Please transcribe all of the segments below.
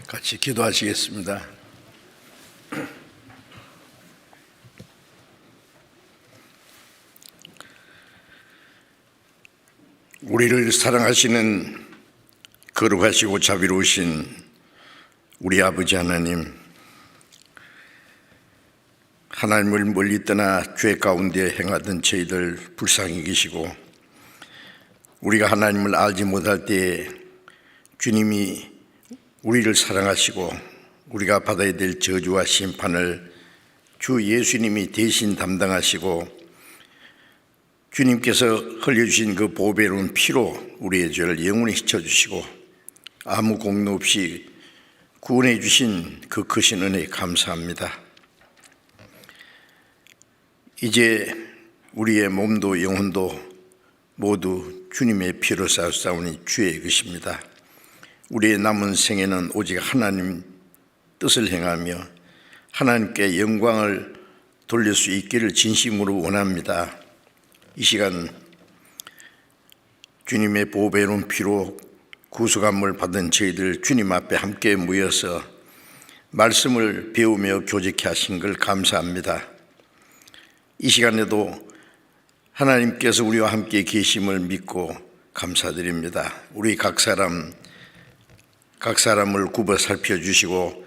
같이 기도하시겠습니다. 우리를 사랑하시는 거룩하시고 자비로우신 우리 아버지 하나님, 하나님을 멀리 떠나 죄 가운데 행하던 저희들 불쌍히 계시고, 우리가 하나님을 알지 못할 때에 주님이 우리를 사랑하시고 우리가 받아야 될 저주와 심판을 주 예수님이 대신 담당하시고, 주님께서 흘려주신 그 보배로운 피로 우리의 죄를 영원히 씻어주시고 아무 공로 없이 구원해 주신 그 크신 은혜에 감사합니다. 이제 우리의 몸도 영혼도 모두 주님의 피로 싸우니 주의 것입니다. 우리의 남은 생애는 오직 하나님 뜻을 행하며 하나님께 영광을 돌릴 수 있기를 진심으로 원합니다. 이 시간 주님의 보배로운 피로 구속함을 받은 저희들 주님 앞에 함께 모여서 말씀을 배우며 교제케 하신 걸 감사합니다. 이 시간에도 하나님께서 우리와 함께 계심을 믿고 감사드립니다. 우리 각 사람을 굽어 살펴주시고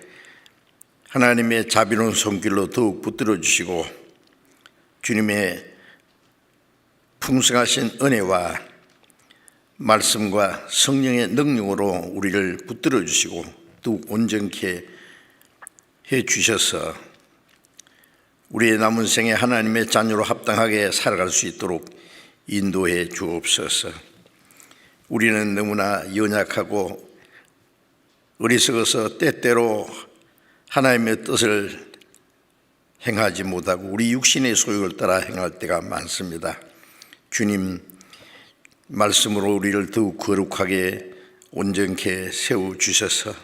하나님의 자비로운 손길로 더욱 붙들어 주시고 주님의 풍성하신 은혜와 말씀과 성령의 능력으로 우리를 붙들어 주시고 더욱 온전케 해 주셔서 우리의 남은 생에 하나님의 자녀로 합당하게 살아갈 수 있도록 인도해 주옵소서. 우리는 너무나 연약하고 어리석어서 때때로 하나님의 뜻을 행하지 못하고 우리 육신의 소욕을 따라 행할 때가 많습니다. 주님 말씀으로 우리를 더욱 거룩하게 온전케 세워주셔서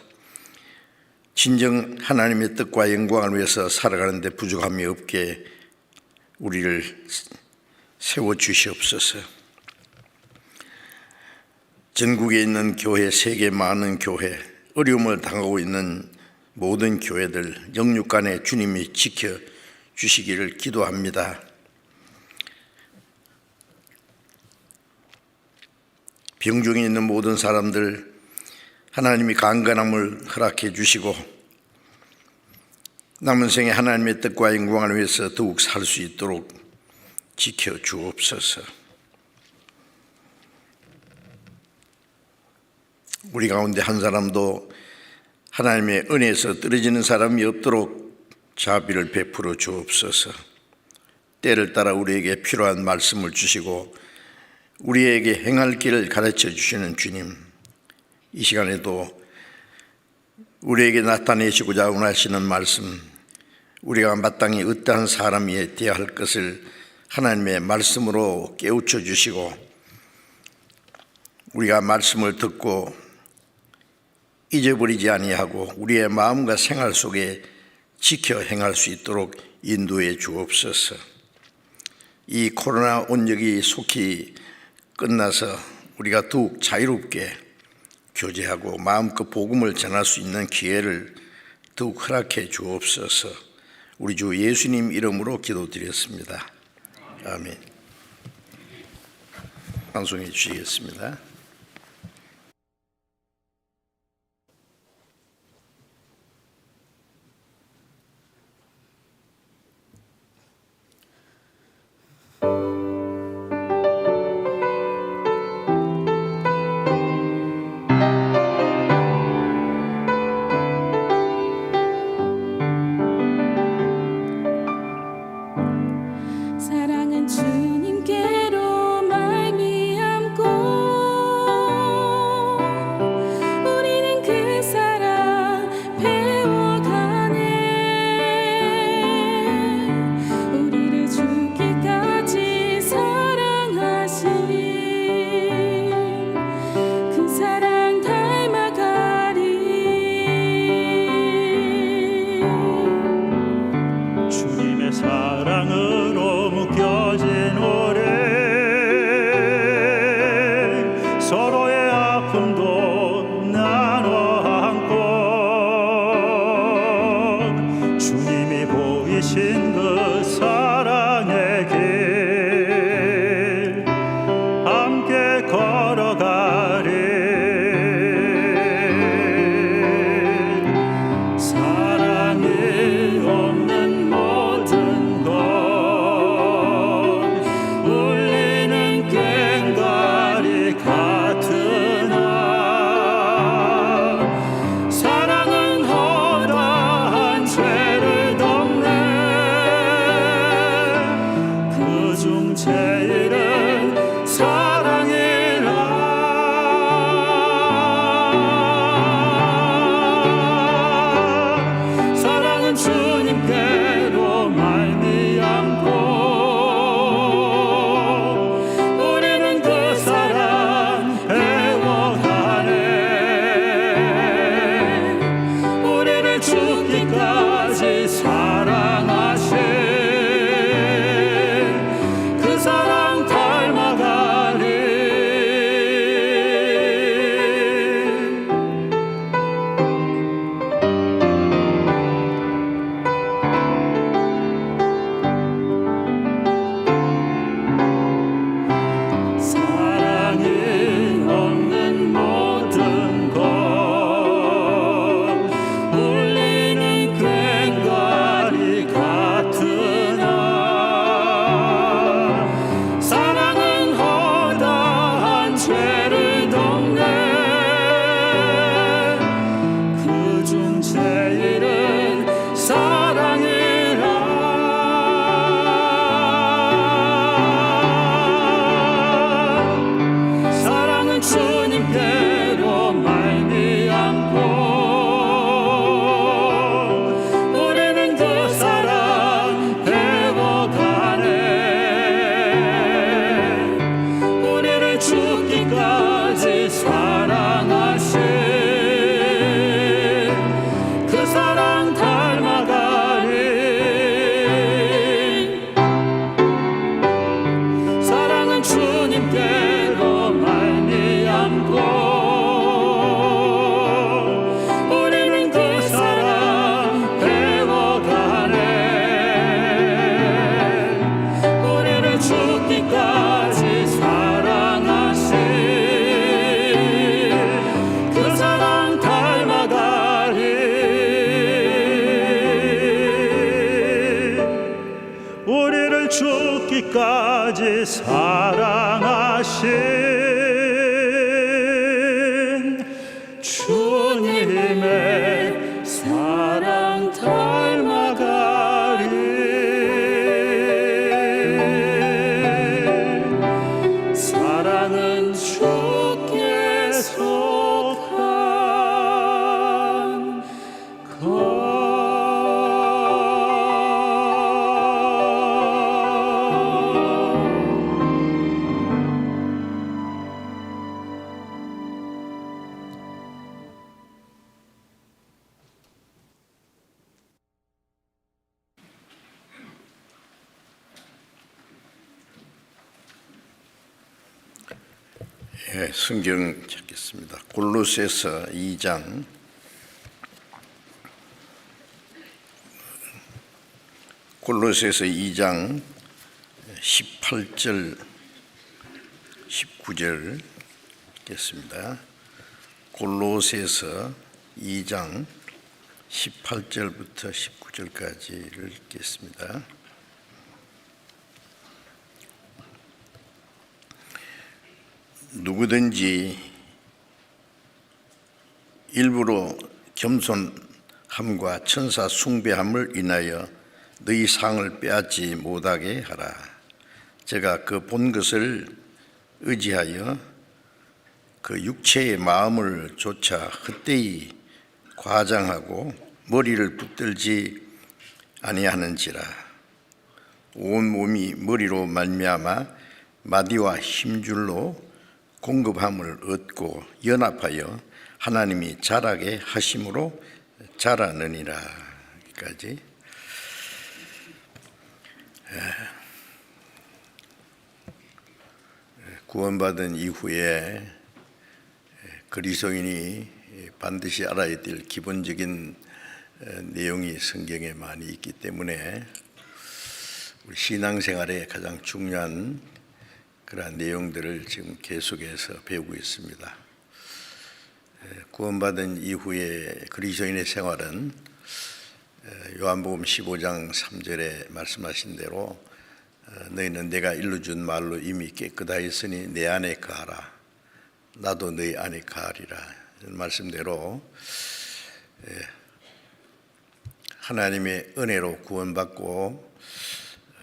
진정 하나님의 뜻과 영광을 위해서 살아가는 데 부족함이 없게 우리를 세워주시옵소서. 전국에 있는 교회, 세계 많은 교회, 어려움을 당하고 있는 모든 교회들 영육간에 주님이 지켜주시기를 기도합니다. 병중에 있는 모든 사람들 하나님이 강건함을 허락해 주시고 남은 생에 하나님의 뜻과 영광을 위해서 더욱 살 수 있도록 지켜주옵소서. 우리 가운데 한 사람도 하나님의 은혜에서 떨어지는 사람이 없도록 자비를 베풀어 주옵소서. 때를 따라 우리에게 필요한 말씀을 주시고 우리에게 행할 길을 가르쳐 주시는 주님, 이 시간에도 우리에게 나타내시고자 원하시는 말씀, 우리가 마땅히 어떠한 사람이 되어야 할 것을 하나님의 말씀으로 깨우쳐 주시고 우리가 말씀을 듣고 잊어버리지 아니하고 우리의 마음과 생활 속에 지켜 행할 수 있도록 인도해 주옵소서. 이 코로나 온역이 속히 끝나서 우리가 더욱 자유롭게 교제하고 마음껏 복음을 전할 수 있는 기회를 더욱 허락해 주옵소서. 우리 주 예수님 이름으로 기도드렸습니다. 아멘. 방송해 주시겠습니다. 사랑은 주님께로 말미암고 숨기신 그 사랑의 길 함께 걸어가리. 사랑이 없는 모든 것 울리는 꽹과리 같으나 사랑은 허다한 죄를 덮네. 그중 제일은 사랑이라. 사랑은 주님께로 말미암고 우리는 그 사랑 배워가네. 우리를 죽기까지 사랑하신 그 사랑 닮아가리. 사랑이 없는 모든 것 울리는 꽹과리 같으나 사랑은 허다한 죄를 덮네. 그중 제일은 사랑이라. 사랑은 주님께로 말미암고 우리는 그 사랑 배워가네. 우리를 죽기까지 사랑하신 그 사랑 닮아가리. 사랑은 주님께로 말미암고 우리는 그 사랑 배워가네. 우리를 죽기까지 사랑하신 그 사랑 닮아가리. 우리를 죽기까지 사랑하신 주님의 사랑 닮아가리. 사랑은 주께서 한 것. 성경 찾겠습니다. 골로새서 2장 18절 19절 읽겠습니다. 골로새서 2장 18절부터 19절까지를 읽겠습니다. 누구든지 일부러 겸손함과 천사 숭배함을 인하여 너희 상을 빼앗지 못하게 하라. 제가 그 본 것을 의지하여 그 육체의 마음을 조차 헛되이 과장하고 머리를 붙들지 아니하는지라. 온 몸이 머리로 말미암아 마디와 힘줄로 공급함을 얻고 연합하여 하나님이 자라게 하심으로 자라느니라. 여기까지. 구원받은 이후에 그리스도인이 반드시 알아야 될 기본적인 내용이 성경에 많이 있기 때문에 우리 신앙생활에 가장 중요한 그러한 내용들을 지금 계속해서 배우고 있습니다. 구원받은 이후에 그리스도인의 생활은 요한복음 15장 3절에 말씀하신 대로 너희는 내가 일러준 말로 이미 깨끗하였으니 내 안에 거하라. 나도 너희 안에 거하리라. 말씀대로 하나님의 은혜로 구원받고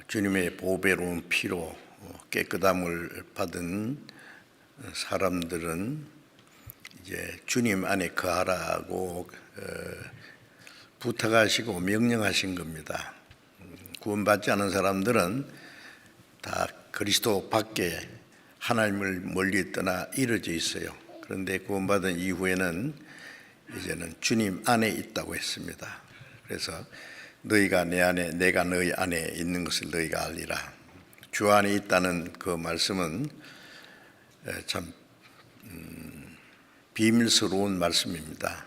주님의 보배로운 피로 깨끗함을 받은 사람들은 이제 주님 안에 거하라고 부탁하시고 명령하신 겁니다. 구원받지 않은 사람들은 다 그리스도 밖에 하나님을 멀리 떠나 이루어져 있어요. 그런데 구원받은 이후에는 이제는 주님 안에 있다고 했습니다. 그래서 너희가 내 안에 내가 너희 안에 있는 것을 너희가 알리라. 주 안에 있다는 그 말씀은 참 비밀스러운 말씀입니다.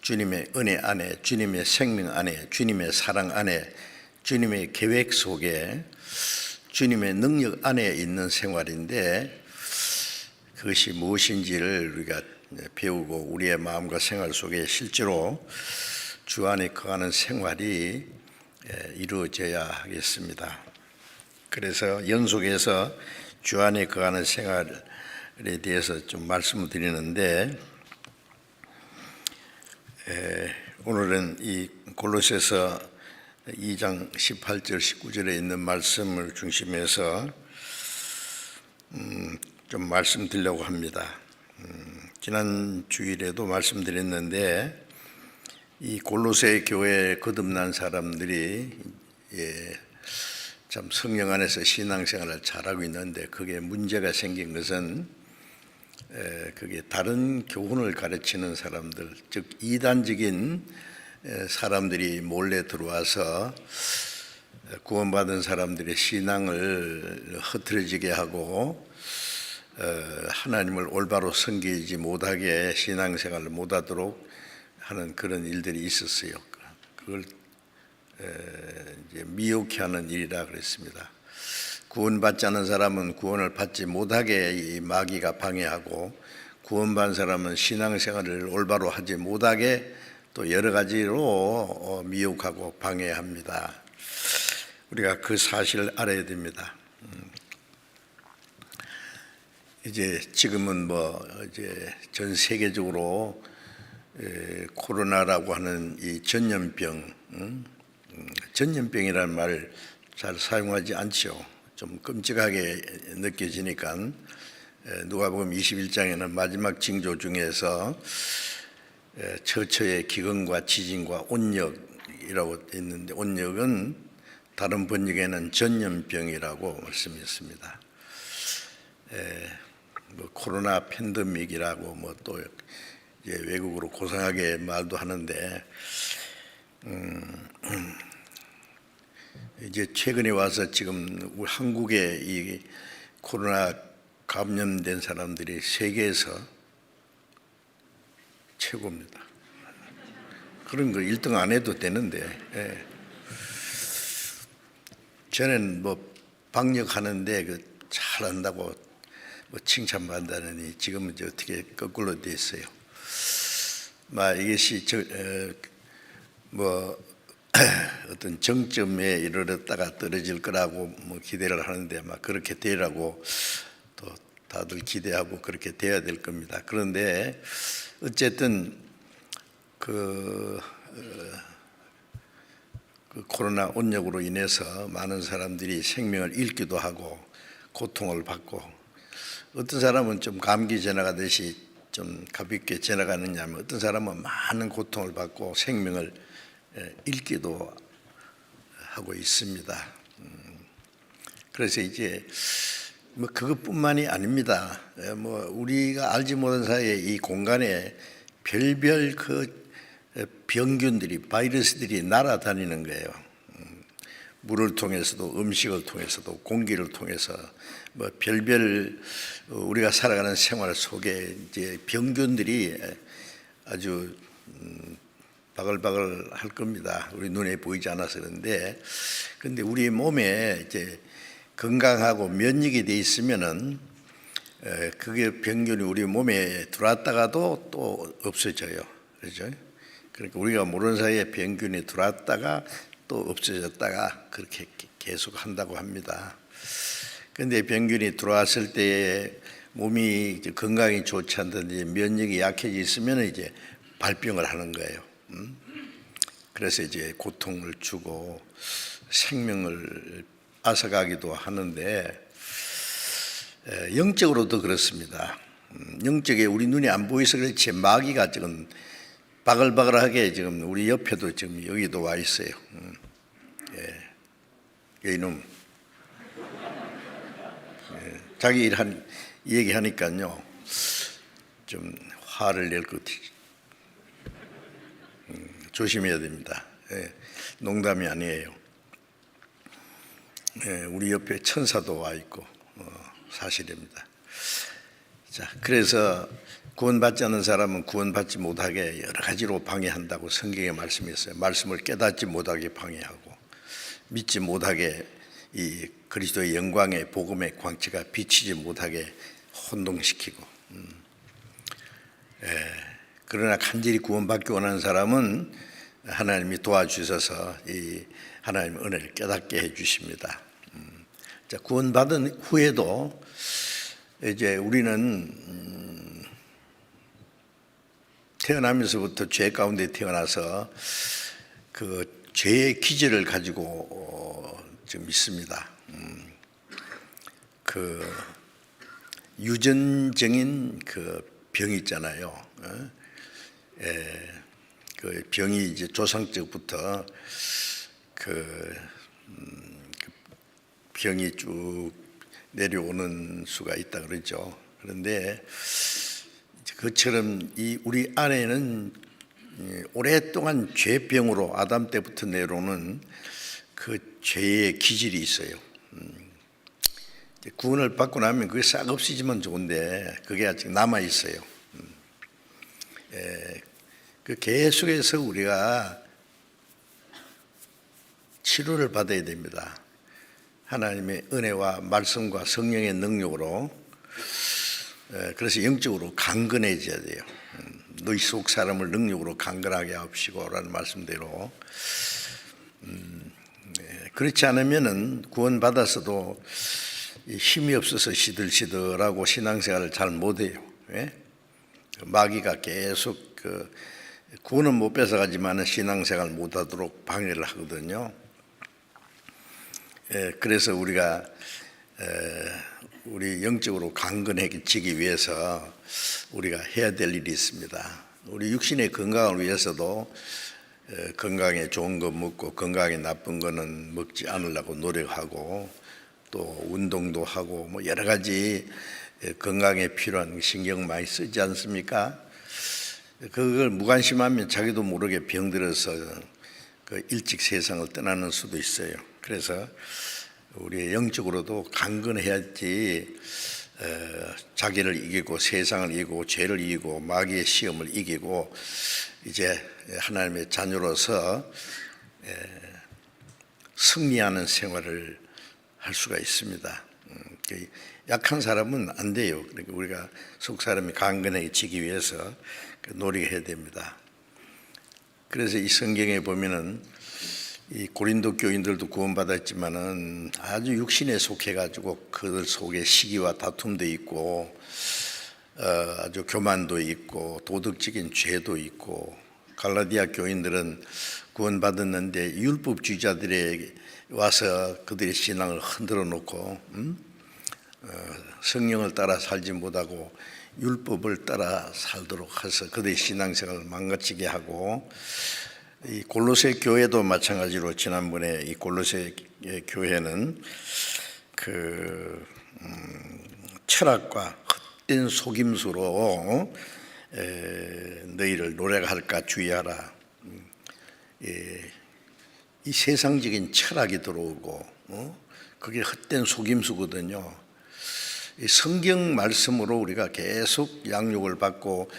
주님의 은혜 안에, 주님의 생명 안에, 주님의 사랑 안에, 주님의 계획 속에, 주님의 능력 안에 있는 생활인데 그것이 무엇인지를 우리가 배우고 우리의 마음과 생활 속에 실제로 주 안에 거하는 생활이 이루어져야 하겠습니다. 그래서 연속해서 주 안에 거하는 생활에 대해서 좀 말씀을 드리는데 오늘은 이 골로새서 2장 18절 19절에 있는 말씀을 중심해서 좀 말씀드리려고 합니다. 지난 주일에도 말씀드렸는데 이 골로새 교회에 거듭난 사람들이 참 성령 안에서 신앙생활을 잘하고 있는데 그게 문제가 생긴 것은 그게 다른 교훈을 가르치는 사람들, 즉 이단적인 사람들이 몰래 들어와서 구원받은 사람들의 신앙을 흐트러지게 하고 하나님을 올바로 섬기지 못하게 신앙생활을 못하도록 하는 그런 일들이 있었어요. 그걸 이제 미혹해 하는 일이라 그랬습니다. 구원받지 않은 사람은 구원을 받지 못하게 이 마귀가 방해하고 구원받은 사람은 신앙생활을 올바로 하지 못하게 또 여러 가지로 미혹하고 방해합니다. 우리가 그 사실을 알아야 됩니다. 이제 지금은 이제 전 세계적으로 코로나라고 하는 이 전염병, 전염병이라는 말을 잘 사용하지 않죠. 좀 끔찍하게 느껴지니까 누가복음 21장에는 마지막 징조 중에서 처처의 기근과 지진과 온역이라고 있는데 온역은 다른 번역에는 전염병이라고 말씀했습니다. 코로나 팬데믹이라고 또 외국으로 고상하게 말도 하는데 이제 최근에 와서 지금 우리 한국에 이 코로나 감염된 사람들이 세계에서 최고입니다. 그런 거 1등 안 해도 되는데 전에는 방역하는데 잘한다고 칭찬받다느니 지금은 이제 어떻게 거꾸로 돼 있어요. 이것이 어떤 정점에 이르렀다가 떨어질 거라고 기대를 하는데 그렇게 되라고 또 다들 기대하고 그렇게 돼야 될 겁니다. 그런데 어쨌든 그 코로나 온역으로 인해서 많은 사람들이 생명을 잃기도 하고 고통을 받고 어떤 사람은 좀 감기 지나가듯이 좀 가볍게 지나가느냐 하면 어떤 사람은 많은 고통을 받고 생명을 잃기도 하고 있습니다. 그래서 이제 그것뿐만이 아닙니다. 우리가 알지 못한 사이에 이 공간에 별별 병균들이 바이러스들이 날아다니는 거예요. 물을 통해서도 음식을 통해서도 공기를 통해서 별별 우리가 살아가는 생활 속에 이제 병균들이 아주 바글바글 할 겁니다. 우리 눈에 보이지 않아서 그런데, 근데 우리 몸에 이제 건강하고 면역이 돼 있으면은 그게 병균이 우리 몸에 들어왔다가도 또 없어져요. 그렇죠? 그러니까 우리가 모르는 사이에 병균이 들어왔다가 또 없어졌다가 그렇게 계속 한다고 합니다. 근데 병균이 들어왔을 때 몸이 이제 건강이 좋지 않든지 면역이 약해져 있으면 이제 발병을 하는 거예요. 그래서 이제 고통을 주고 생명을 앗아가기도 하는데, 영적으로도 그렇습니다. 영적에 우리 눈이 안 보여서 그렇지 마귀가 지금 바글바글하게 지금 우리 옆에도 지금 여기도 와 있어요. 이놈 자기 일 얘기하니까요 좀 화를 낼 것 같아요. 조심해야 됩니다. 농담이 아니에요. 우리 옆에 천사도 와 있고 사실입니다. 자, 그래서 구원받지 않는 사람은 구원받지 못하게 여러 가지로 방해한다고 성경에 말씀했어요. 말씀을 깨닫지 못하게 방해하고, 믿지 못하게 이 그리스도의 영광의 복음의 광채가 비치지 못하게 혼동시키고, 그러나 간절히 구원받기 원하는 사람은 하나님이 도와주셔서 이 하나님의 은혜를 깨닫게 해주십니다. 자, 구원받은 후에도 이제 우리는 태어나면서부터 죄 가운데 태어나서 그 죄의 기질을 가지고 좀 있습니다. 그 유전적인 그 병이 있잖아요. 그 병이 이제 조상적부터 그 병이 쭉 내려오는 수가 있다 그러죠. 그런데 그처럼 이 우리 안에는 오랫동안 죄병으로 아담 때부터 내려오는 그 죄의 기질이 있어요. 구원을 받고 나면 그게 싹 없어지면 좋은데 그게 아직 남아 있어요. 그 계속해서 우리가 치료를 받아야 됩니다. 하나님의 은혜와 말씀과 성령의 능력으로. 그래서 영적으로 강건해져야 돼요. 너희 속 사람을 능력으로 강건하게 하옵시고 라는 말씀대로. 그렇지 않으면은 구원 받았어도 힘이 없어서 시들시들하고 신앙생활을 잘 못해요. 마귀가 계속 그 구원은 못 뺏어가지만 신앙생활 못하도록 방해를 하거든요. 그래서 우리가 우리 영적으로 강건해지기 위해서 우리가 해야 될 일이 있습니다. 우리 육신의 건강을 위해서도 건강에 좋은 거 먹고 건강에 나쁜 거는 먹지 않으려고 노력하고, 또 운동도 하고 뭐 여러 가지 건강에 필요한 신경 많이 쓰지 않습니까? 그걸 무관심하면 자기도 모르게 병들어서 그 일찍 세상을 떠나는 수도 있어요. 그래서 우리 영적으로도 강건해야지 자기를 이기고 세상을 이기고 죄를 이기고 마귀의 시험을 이기고 이제 하나님의 자녀로서 승리하는 생활을 할 수가 있습니다. 약한 사람은 안 돼요. 그러니까 우리가 속 사람이 강건해지기 위해서 노력해야 됩니다. 그래서 이 성경에 보면은 이 고린도 교인들도 구원받았지만은 아주 육신에 속해가지고 그들 속에 시기와 다툼도 있고 아주 교만도 있고 도덕적인 죄도 있고, 갈라디아 교인들은 구원받았는데 율법주의자들에 와서 그들의 신앙을 흔들어 놓고 성령을 따라 살지 못하고 율법을 따라 살도록 해서 그들의 신앙생활을 망가지게 하고, 이 골로새 교회도 마찬가지로 지난번에 이 골로새 교회는 그 철학과 헛된 속임수로 너희를 노력할까 주의하라. 이 세상적인 철학이 들어오고 그게 헛된 속임수거든요. 이 성경 말씀으로 우리가 계속 양육을 받고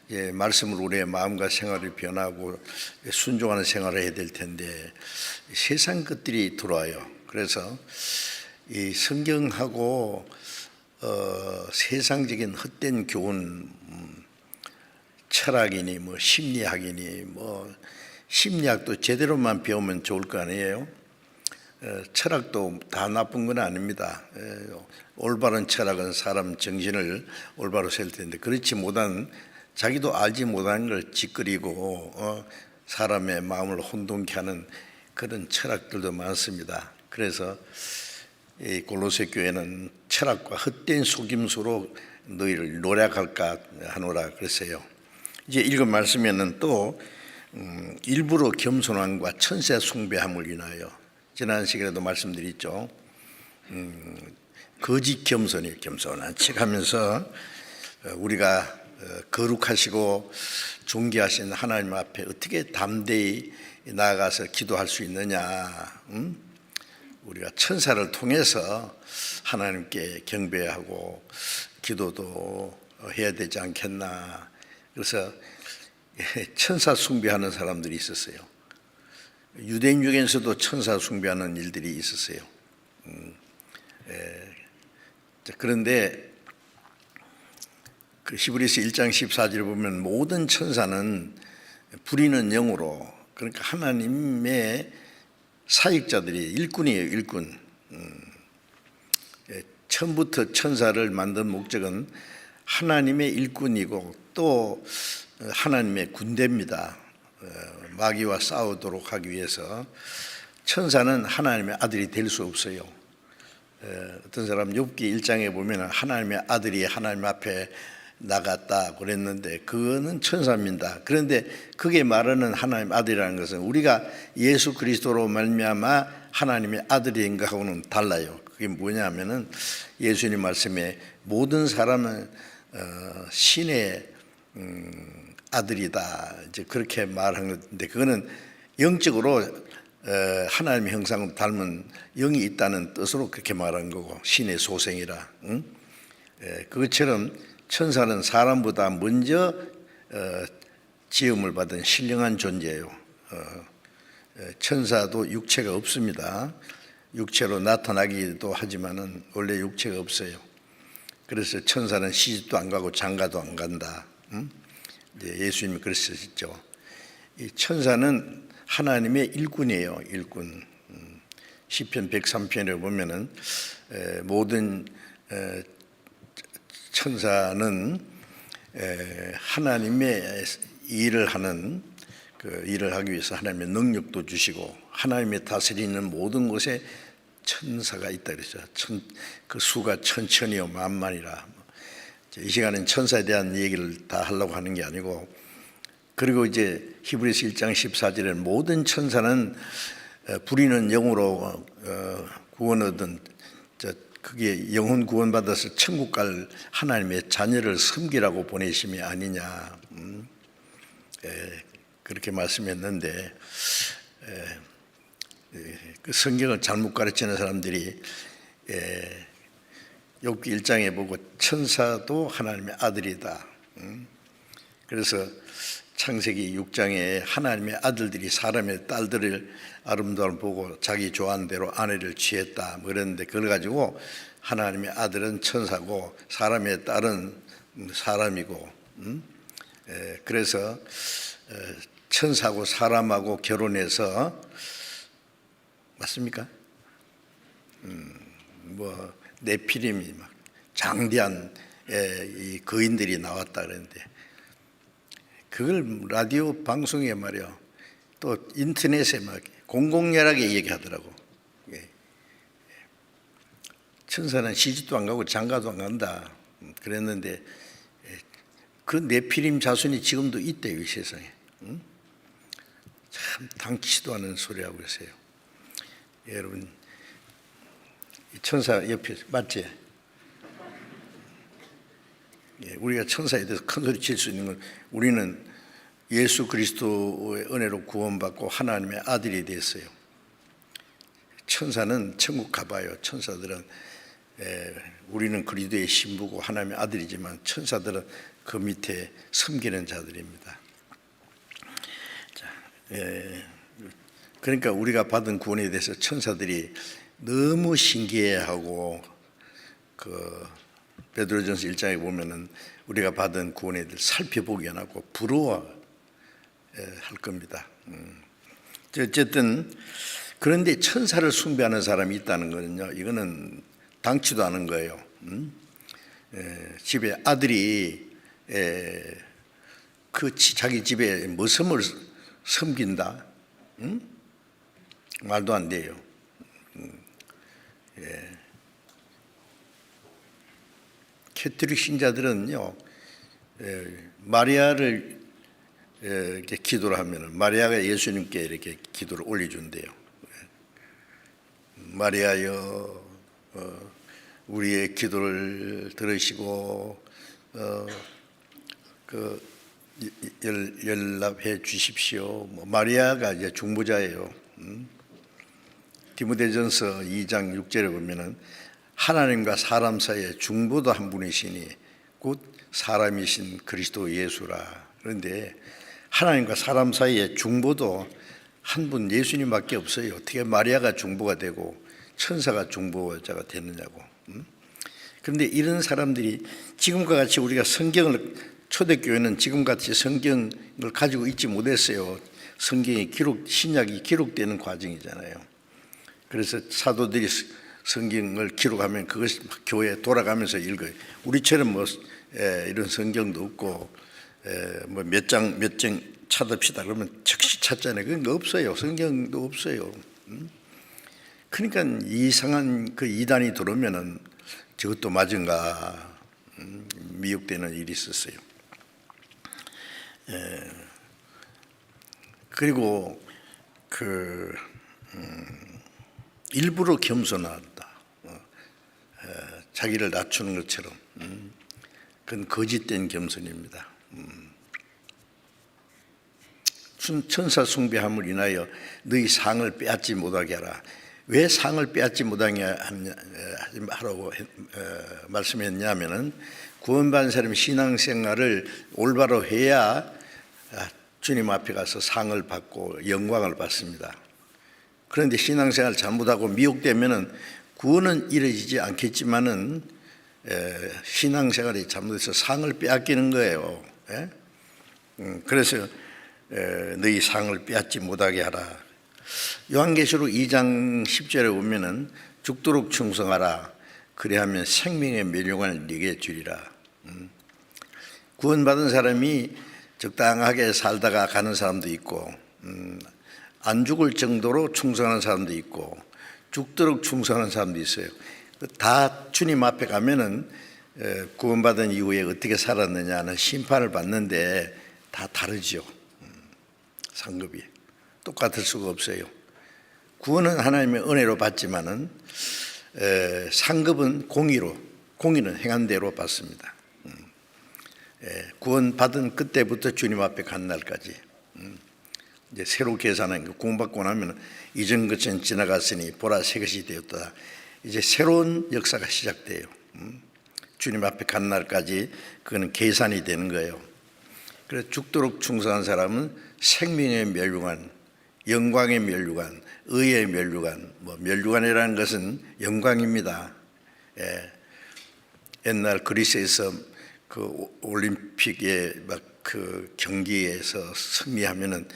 말씀을 우리의 마음과 생활이 변하고 순종하는 생활을 해야 될 텐데 세상 것들이 들어와요. 그래서 이 성경하고 세상적인 헛된 교훈, 철학이니 뭐 심리학이니 뭐 심리학도 제대로만 배우면 좋을 거 아니에요. 철학도 다 나쁜 건 아닙니다. 올바른 철학은 사람 정신을 올바로 세울 텐데 그렇지 못한 자기도 알지 못하는 걸 짓거리고 사람의 마음을 혼돈케 하는 그런 철학들도 많습니다. 그래서 이 골로새 교회는 철학과 헛된 속임수로 너희를 노략할까 하노라 그랬어요. 이제 읽은 말씀에는 또 일부러 겸손함과 천세 숭배함을 인하여 지난 시간에도 말씀드렸죠. 거짓 겸손이 겸손한 척하면서 우리가 거룩하시고 존귀하신 하나님 앞에 어떻게 담대히 나아가서 기도할 수 있느냐. 우리가 천사를 통해서 하나님께 경배하고 기도도 해야 되지 않겠나. 그래서 천사 숭배하는 사람들이 있었어요. 유대인 중에서도 천사 숭배하는 일들이 있었어요. 그런데 그 히브리서 1장 14절을 보면 모든 천사는 부리는 영으로, 그러니까 하나님의 사역자들이 일꾼이에요. 일꾼. 처음부터 천사를 만든 목적은 하나님의 일꾼이고 또 하나님의 군대입니다. 마귀와 싸우도록 하기 위해서. 천사는 하나님의 아들이 될 수 없어요. 어떤 사람 욥기 1장에 보면 하나님의 아들이 하나님 앞에 나갔다 그랬는데 그거는 천사입니다. 그런데 그게 말하는 하나님 아들이라는 것은 우리가 예수 그리스도로 말미암아 하나님의 아들인가 하고는 달라요. 그게 뭐냐면은 예수님 말씀에 모든 사람은 신의 아들이다 이제 그렇게 말한 건데 그거는 영적으로 하나님의 형상을 닮은 영이 있다는 뜻으로 그렇게 말한 거고 신의 소생이라. 그것처럼 천사는 사람보다 먼저 지음을 받은 신령한 존재예요. 천사도 육체가 없습니다. 육체로 나타나기도 하지만은 원래 육체가 없어요. 그래서 천사는 시집도 안 가고 장가도 안 간다. 이제 예수님이 그러셨죠. 이 천사는 하나님의 일꾼이에요. 일꾼. 시편 103편에 보면은 모든 천사는 하나님의 일을 하는 그 일을 하기 위해서 하나님의 능력도 주시고 하나님의 다스리는 모든 곳에 천사가 있다 그랬죠. 그 수가 천천이요 만만이라. 이 시간엔 천사에 대한 얘기를 다 하려고 하는 게 아니고, 그리고 이제 히브리서 1장 14절에 모든 천사는 부리는 영으로 구원 얻은 그게 영혼 구원 받아서 천국 갈 하나님의 자녀를 섬기라고 보내심이 아니냐. 그렇게 말씀했는데 그 성경을 잘못 가르치는 사람들이 욥기 1장에 보고 천사도 하나님의 아들이다. 그래서 창세기 6장에 하나님의 아들들이 사람의 딸들을 아름다움을 보고 자기 좋아하는 대로 아내를 취했다 뭐 그랬는데 그걸 가지고 하나님의 아들은 천사고 사람의 딸은 사람이고 그래서 천사하고 사람하고 결혼해서 맞습니까? 뭐 네피림이 막 장대한 이 거인들이 나왔다 그랬는데 그걸 라디오 방송에 말이야 또 인터넷에 막 공공연하게 얘기하더라고. 천사는 시집도 안 가고 장가도 안 간다 그랬는데 그 네피림 자손이 지금도 있대요 이 세상에. 참 당치도 않은 소리 하고 계세요. 여러분 천사 옆에 맞지? 우리가 천사에 대해서 큰 소리 칠 수 있는 건 우리는 예수 그리스도의 은혜로 구원받고 하나님의 아들이 됐어요. 천사는 천국 가봐요. 천사들은 우리는 그리스도의 신부고 하나님의 아들이지만 천사들은 그 밑에 섬기는 자들입니다. 그러니까 우리가 받은 구원에 대해서 천사들이 너무 신기해하고 그 베드로전서 1장에 보면은 우리가 받은 구원에 대해서 살펴보기 안 하고 부러워할 겁니다. 어쨌든 그런데 천사를 숭배하는 사람이 있다는 거는요, 이거는 당치도 않은 거예요. 집에 아들이 자기 집에 머슴을 섬긴다? 말도 안 돼요. 캐톨릭 신자들은요, 마리아를 이렇게 기도를 하면 마리아가 예수님께 이렇게 기도를 올려준대요. 마리아여, 우리의 기도를 들으시고 연락해 주십시오. 마리아가 이제 중보자예요. 디모데전서 2장 6절에 보면은 하나님과 사람 사이에 중보도 한 분이시니 곧 사람이신 그리스도 예수라. 그런데 하나님과 사람 사이에 중보도 한 분 예수님밖에 없어요. 어떻게 마리아가 중보가 되고 천사가 중보자가 됐느냐고. 그런데 이런 사람들이 지금과 같이 우리가 성경을, 초대교회는 지금같이 성경을 가지고 있지 못했어요. 성경이 신약이 기록되는 과정이잖아요. 그래서 사도들이 성경을 기록하면 그것이 교회에 돌아가면서 읽어요. 우리처럼 이런 성경도 없고 몇 장 찾읍시다 그러면 즉시 찾잖아요. 그런 거 없어요. 성경도 없어요. 그러니까 이상한 그 이단이 들어오면은 저것도 맞은가 미혹되는 일이 있었어요. 그리고 일부러 겸손하다, 자기를 낮추는 것처럼, 그건 거짓된 겸손입니다. 천사 숭배함을 인하여 너희 상을 빼앗지 못하게 하라. 왜 상을 빼앗지 못하게 하라고 말씀했냐면은 구원받은 사람이 신앙생활을 올바로 해야 주님 앞에 가서 상을 받고 영광을 받습니다. 그런데 신앙생활 잘못하고 미혹되면은 구원은 이루어지지 않겠지만은 신앙생활이 잘못해서 상을 빼앗기는 거예요. 그래서 너희 상을 빼앗지 못하게 하라. 요한계시록 2장 10절에 보면은 죽도록 충성하라. 그래야면 생명의 멸류관을 네게 주리라. 구원받은 사람이 적당하게 살다가 가는 사람도 있고, 안 죽을 정도로 충성하는 사람도 있고, 죽도록 충성하는 사람도 있어요. 다 주님 앞에 가면은 구원받은 이후에 어떻게 살았느냐는 심판을 받는데 다 다르죠. 상급이 똑같을 수가 없어요. 구원은 하나님의 은혜로 받지만은 상급은 공의는 행한 대로 받습니다. 구원 받은 그때부터 주님 앞에 간 날까지 이제 새로 계산한 거, 구원받고 나면 이전 것은 지나갔으니 보라 새 것이 되었다. 이제 새로운 역사가 시작돼요. 주님 앞에 간 날까지 그거는 계산이 되는 거예요. 그래서 죽도록 충성한 사람은 생명의 멸류관, 영광의 멸류관, 의의 멸류관. 멸류관이라는 것은 영광입니다. 옛날 그리스에서 그 올림픽에 막 그 경기에서 승리하면은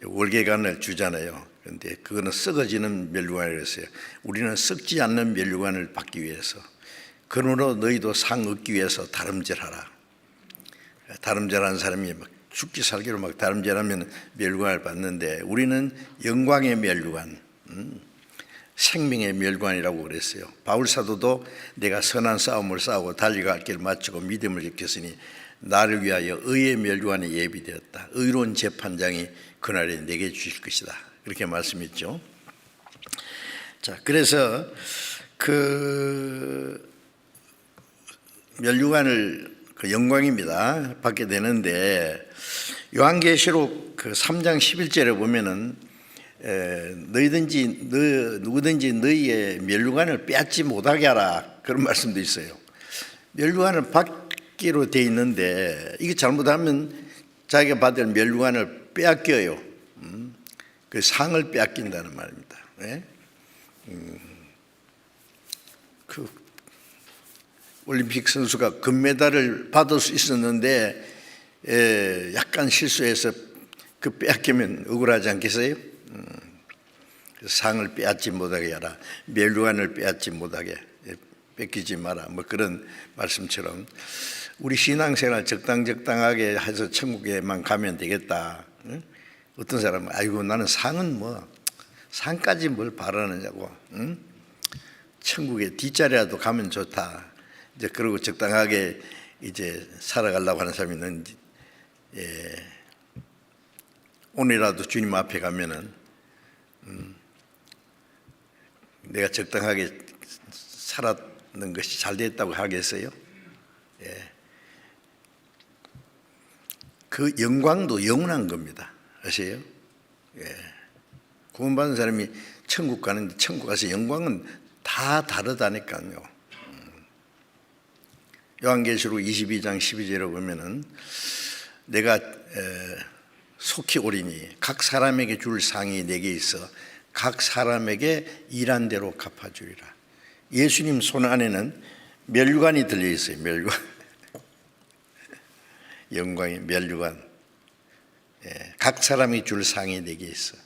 월계관을 주잖아요. 그런데 그거는 썩어지는 멸류관이라고 했어요. 우리는 썩지 않는 멸류관을 받기 위해서. 그러므로 너희도 상 얻기 위해서 다름질하라. 다름질하는 사람이 막 죽기 살기로 막 다름질하면 멸류관을 받는데 우리는 영광의 멸류관, 생명의 멸류관이라고 그랬어요. 바울 사도도 내가 선한 싸움을 싸우고 달려갈 길을 마치고 믿음을 지켰으니 나를 위하여 의의 멸류관이 예비되었다. 의로운 재판장이 그날에 내게 주실 것이다. 그렇게 말씀했죠. 자, 그래서 그 멸류관을 그 영광입니다. 받게 되는데 요한계시록 그 3장 11절에 보면은 누구든지 너희의 멸류관을 빼앗지 못하게 하라. 그런 말씀도 있어요. 멸류관을 받기로 돼 있는데 이게 잘못하면 자기가 받을 멸류관을 빼앗겨요. 그 상을 빼앗긴다는 말입니다. 예? 그 올림픽 선수가 금메달을 받을 수 있었는데 약간 실수해서 그 빼앗기면 억울하지 않겠어요? 상을 빼앗지 못하게 하라, 멸류관을 빼앗지 못하게 뺏기지 마라, 뭐 그런 말씀처럼 우리 신앙생활 적당하게 해서 천국에만 가면 되겠다. 어떤 사람은 아이고 나는 상은 뭐 상까지 뭘 바라느냐고, 천국에 뒷자리라도 가면 좋다. 이제 그러고 적당하게 이제 살아가려고 하는 사람이 있는지, 오늘이라도 주님 앞에 가면은 내가 적당하게 살았는 것이 잘 됐다고 하겠어요? 그 영광도 영원한 겁니다. 아세요? 구원받은 사람이 천국 가는데 천국 가서 영광은 다 다르다니까요. 요한계시록 22장 12절에 보면은 내가 속히 오리니 각 사람에게 줄 상이 내게 있어 각 사람에게 일한 대로 갚아주리라. 예수님 손 안에는 멸류관이 들려 있어요. 멸류관. 영광의 멸류관. 각 사람이 줄 상이 내게 있어.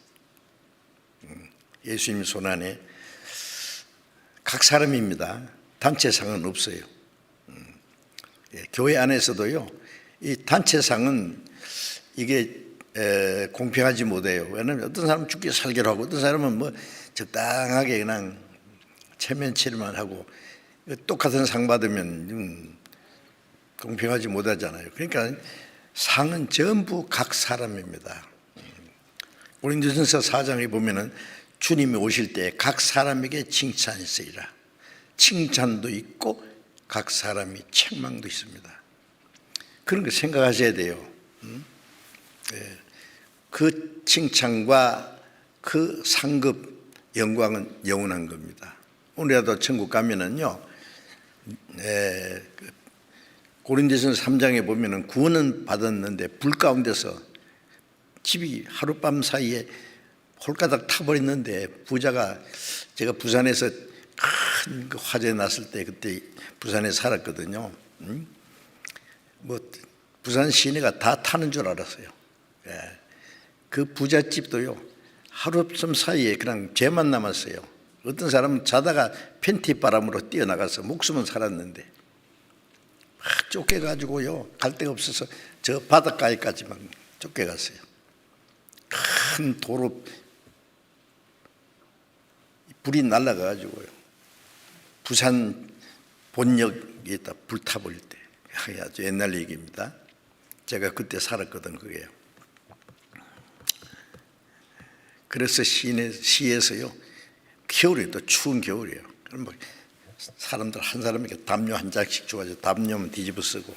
예수님 손 안에 각 사람입니다. 단체상은 없어요. 교회 안에서도요, 이 단체상은 이게 공평하지 못해요. 왜냐하면 어떤 사람은 죽게 살기로 하고 어떤 사람은 뭐 적당하게 그냥 체면치료만 하고 똑같은 상 받으면 공평하지 못하잖아요. 그러니까 상은 전부 각 사람입니다. 고린도전서 4장에 보면은 주님이 오실 때 각 사람에게 칭찬이 있으리라. 칭찬도 있고 각 사람이 책망도 있습니다. 그런 거 생각하셔야 돼요. 그 칭찬과 그 상급 영광은 영원한 겁니다. 오늘이라도 천국 가면은요, 고린도전서 3장에 보면은 구원은 받았는데 불 가운데서 집이 하룻밤 사이에 홀가닥 타버렸는데 부자가, 제가 부산에서 큰 화재 났을 때 그때 부산에 살았거든요. 뭐 부산 시내가 다 타는 줄 알았어요. 그 부잣집도요, 하룻밤 사이에 그냥 죄만 남았어요. 어떤 사람은 자다가 팬티 바람으로 뛰어나가서 목숨은 살았는데 막 쫓겨가지고요, 갈 데가 없어서 저 바닷가에까지만 쫓겨갔어요. 큰 도로 불이 날아가가지고요, 부산 본역에다 불타버릴 때, 아주 옛날 얘기입니다. 제가 그때 살았거든. 그게요. 그래서 시에서요, 겨울에도 추운 겨울이에요. 그럼 막 사람들 한 사람에게 담요 한 장씩 줘가지고 담요면 뒤집어 쓰고,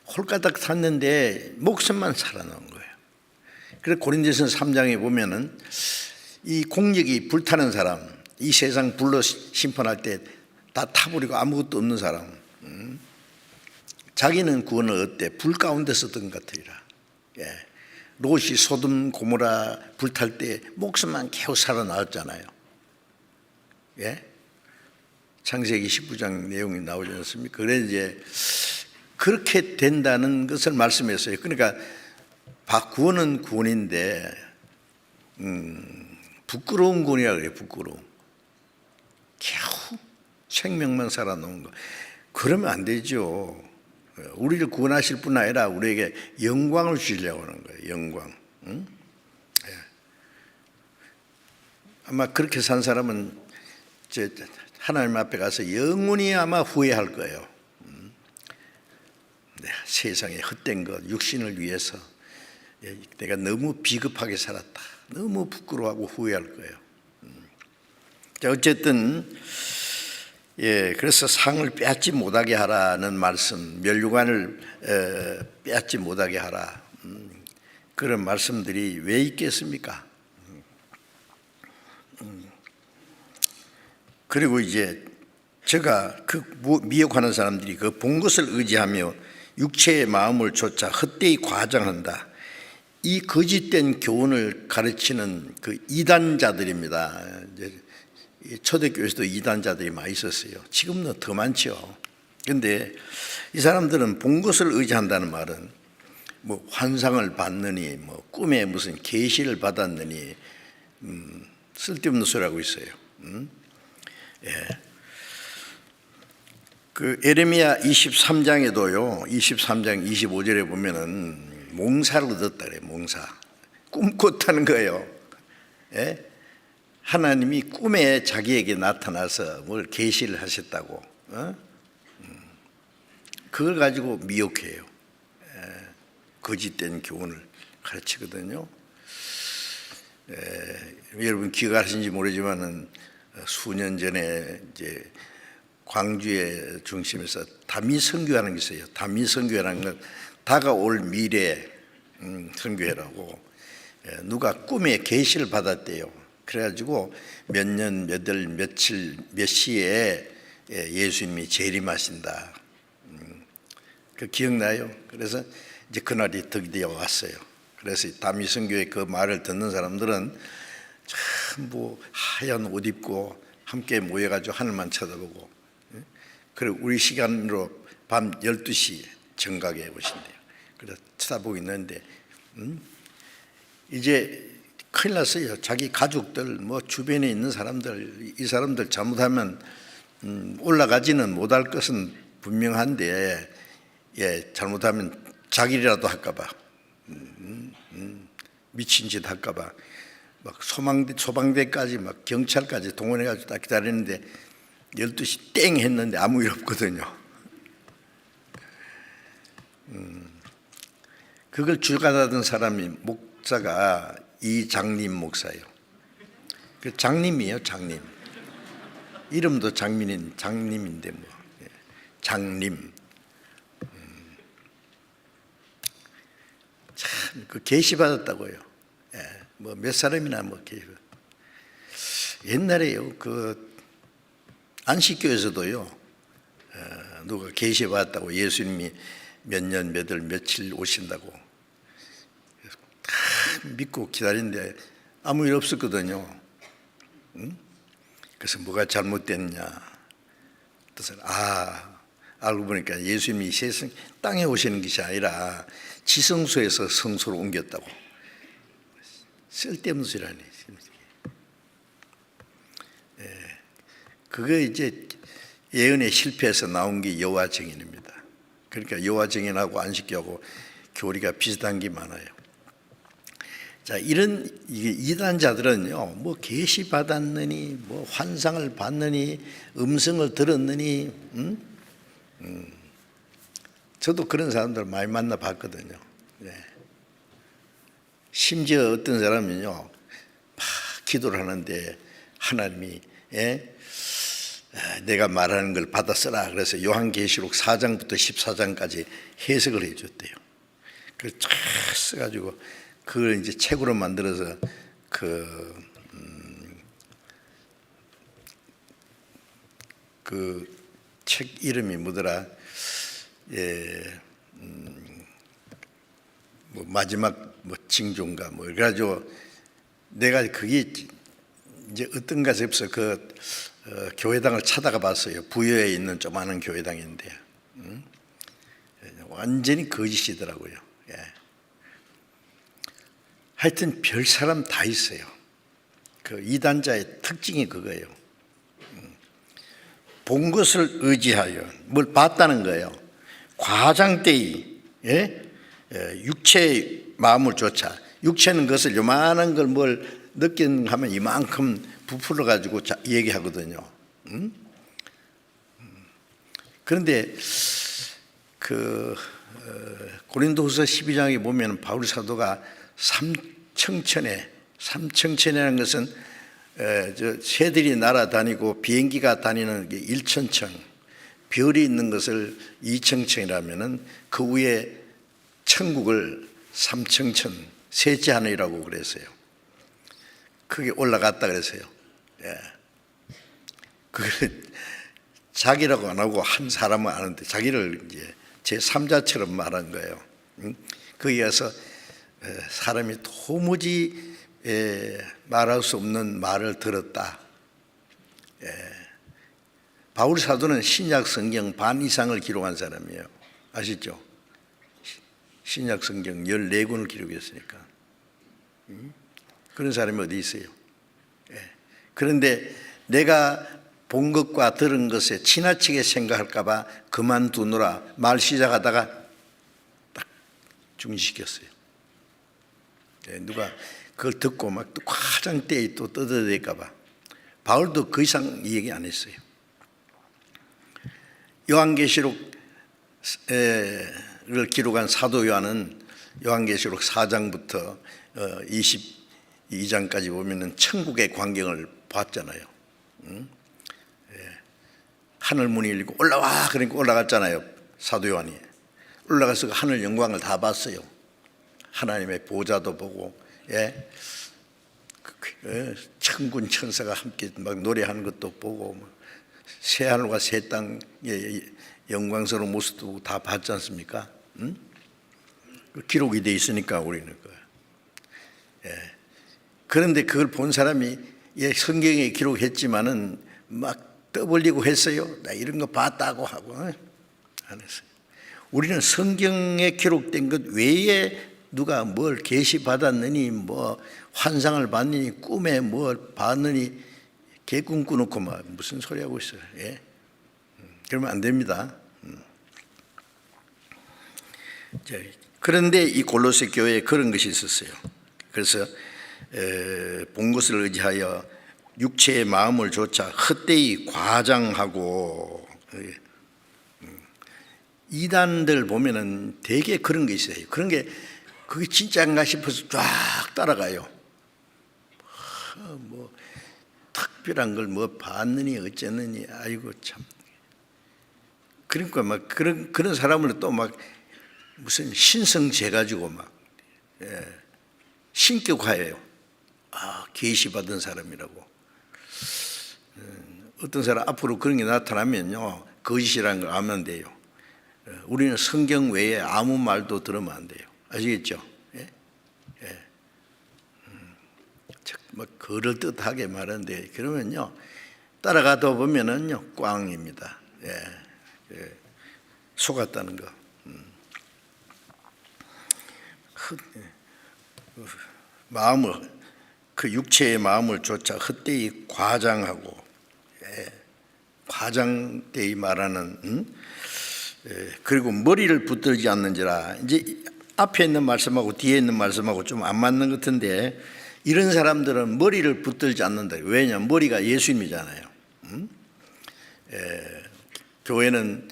홀가닥 탔는데 목숨만 살아남은 거예요. 그래서 고린도전서 3장에 보면은 이 공력이 불타는 사람, 이 세상 불로 심판할 때 다 타버리고 아무것도 없는 사람, 자기는 구원을 얻되 불 가운데서 든 것 같으리라. 롯이 소돔 고모라 불탈 때 목숨만 겨우 살아나왔잖아요. 창세기 19장 내용이 나오지 않습니까? 그래 이제 그렇게 된다는 것을 말씀했어요. 그러니까 구원은 구원인데 부끄러운 구원이라 그래요. 부끄러움. 겨우 생명만 살아놓은 거. 그러면 안 되죠. 우리를 구원하실 뿐 아니라 우리에게 영광을 주시려고 하는 거예요. 영광. 아마 그렇게 산 사람은 하나님 앞에 가서 영원히 아마 후회할 거예요. 세상에 헛된 것, 육신을 위해서 내가 너무 비겁하게 살았다, 너무 부끄러워하고 후회할 거예요. 자, 어쨌든 그래서 상을 빼앗지 못하게 하라는 말씀, 멸류관을 빼앗지 못하게 하라, 그런 말씀들이 왜 있겠습니까? 그리고 이제 제가 그 미혹하는 사람들이 그 본 것을 의지하며 육체의 마음을 좇아 헛되이 과장한다. 이 거짓된 교훈을 가르치는 그 이단자들입니다. 이제 초대교회에서도 이단자들이 많이 있었어요. 지금은 더 많죠. 그런데 이 사람들은 본 것을 의지한다는 말은 뭐 환상을 받느니 뭐 꿈에 무슨 계시를 받았느니 쓸데없는 소리하고 있어요. 예. 그 에레미야 23장에도요. 23장 25절에 보면은 몽사를 얻었다 그래요. 몽사. 꿈 꿨다는 거예요. 예? 하나님이 꿈에 자기에게 나타나서 뭘 계시를 하셨다고. 그걸 가지고 미혹해요. 거짓된 교훈을 가르치거든요. 여러분 기억하신지 모르지만은 수년 전에 이제 광주의 중심에서 다미 선교회라는 게 있어요. 다미 선교회라는 건 다가올 미래 선교회라고 누가 꿈에 계시를 받았대요. 그래가지고 몇 년, 몇 월, 며칠, 몇 시에 예수님이 재림하신다. 그 기억나요? 그래서 이제 그날이 드디어 왔어요. 그래서 다미 선교회 그 말을 듣는 사람들은 전부 하얀 옷 입고 함께 모여가지고 하늘만 쳐다보고, 그리고 우리 시간으로 밤 12시 정각에 오신대요. 그래서 쳐다보고 있는데 이제 큰일 났어요. 자기 가족들 뭐 주변에 있는 사람들, 이 사람들 잘못하면 올라가지는 못할 것은 분명한데 잘못하면 자기라도 할까봐 미친 짓 할까봐 막 소방대까지 막 경찰까지 동원해가지고 딱 기다리는데 12시 땡 했는데 아무 일 없거든요. 그걸 주관하던 사람이 목사가 이장림 목사예요. 그 장님이에요, 장님. 이름도 장님인데 뭐 장님. 참 그 계시 받았다고요. 뭐 몇 사람이나 뭐 계시. 옛날에요, 그 안식교에서도요, 누가 계시 받았다고 예수님이 몇 년, 몇 월, 며칠 오신다고 다 믿고 기다리는데 아무 일 없었거든요. 그래서 뭐가 잘못됐냐? 뜻은 알고 보니까 예수님이 세상 땅에 오시는 것이 아니라 지성소에서 성소로 옮겼다고. 쓸데없는 소리라니. 그게 이제 예언의 실패에서 나온 게 여호와 증인입니다. 그러니까 여호와 증인하고 안식교하고 교리가 비슷한 게 많아요. 자, 이런 이단자들은요, 뭐 계시 받았느니, 뭐 환상을 봤느니, 음성을 들었느니, 저도 그런 사람들 많이 만나 봤거든요. 심지어 어떤 사람은요, 막 기도를 하는데 하나님이 내가 말하는 걸 받아 써라. 그래서 요한계시록 4장부터 14장까지 해석을 해줬대요. 그걸 쫙 써가지고 그걸 이제 책으로 만들어서 그 책 이름이 뭐더라? 뭐 마지막 뭐 징조인가 뭐 그래가지고 내가 그게 이제 어떤 가서에서 그 교회당을 찾아가 봤어요. 부여에 있는 조그마한 교회당인데 완전히 거짓이더라고요. 하여튼 별 사람 다 있어요. 그 이단자의 특징이 그거예요. 본 것을 의지하여 뭘 봤다는 거예요. 과장되이 육체의 마음을 좇아. 육체는 것을 요만한 걸 뭘 느낀 하면 이만큼 부풀어 가지고 얘기하거든요. 그런데 그 고린도후서 12장에 보면 바울 사도가 삼청천이라는 것은 새들이 날아다니고 비행기가 다니는 게 1천층, 별이 있는 것을 2천층이라면은 그 위에 천국을 3천천 셋째 하늘이라고 그랬어요. 그게 올라갔다 그랬어요. 그걸 자기라고 안 하고 한 사람은 아는데 자기를 이제 제3자처럼 말한 거예요. 거기에 가서 사람이 도무지 말할 수 없는 말을 들었다. 바울 사도는 신약 성경 반 이상을 기록한 사람이에요. 아시죠? 신약 성경 14권을 기록했으니까. 그런 사람이 어디 있어요? 그런데 내가 본 것과 들은 것에 지나치게 생각할까 봐 그만두느라 말 시작하다가 딱 중지시켰어요. 누가 그걸 듣고 막 또 화장대에 또 떠들어댈까 봐. 바울도 그 이상 얘기 안 했어요. 요한계시록을 기록한 사도 요한은 요한계시록 4장부터 22장까지 보면은 천국의 광경을 봤잖아요. 하늘 문이 열리고 올라와 그러니까 올라갔잖아요. 사도 요한이 올라가서 하늘 영광을 다 봤어요. 하나님의 보좌도 보고, 천군 천사가 함께 막 노래하는 것도 보고, 새 하늘과 새 땅의 영광스러운 모습도 다 봤지 않습니까? 기록이 돼 있으니까 우리는 그런데 그걸 본 사람이 성경에 기록했지만은 막 떠벌리고 했어요. 나 이런 거 봤다고 하고 안 했어요. 우리는 성경에 기록된 것 외에 누가 뭘 계시 받았느니 뭐 환상을 봤느니 꿈에 뭘 봤느니 개꿈 꾸놓고 막 무슨 소리 하고 있어요. 그러면 안 됩니다. 그런데 이 골로새 교회에 그런 것이 있었어요. 그래서 본 것을 의지하여 육체의 마음을 조차 헛되이 과장하고, 이단들 보면은 되게 그런 게 있어요. 그런 게 그게 진짜인가 싶어서 쫙 따라가요. 뭐 특별한 걸 뭐 봤느니 어쨌느니, 아이고 참. 그러니까 막 그런 사람을 또 막 무슨 신성재 가지고 막 신격화해요. 계시 받은 사람이라고. 어떤 사람 앞으로 그런 게 나타나면요, 거짓이라는 걸 아면 돼요. 우리는 성경 외에 아무 말도 들으면 안 돼요. 아시겠죠? 뭐 그럴듯하게 말하는데 그러면요 따라가다 보면은요 꽝입니다. 속았다는 거. 마음을, 그 육체의 마음을 조차 헛되이 과장하고, 과장되이 말하는, 그리고 머리를 붙들지 않는지라. 이제 앞에 있는 말씀하고 뒤에 있는 말씀하고 좀 안 맞는 것 같은데, 이런 사람들은 머리를 붙들지 않는다. 왜냐하면 머리가 예수님이잖아요. 교회는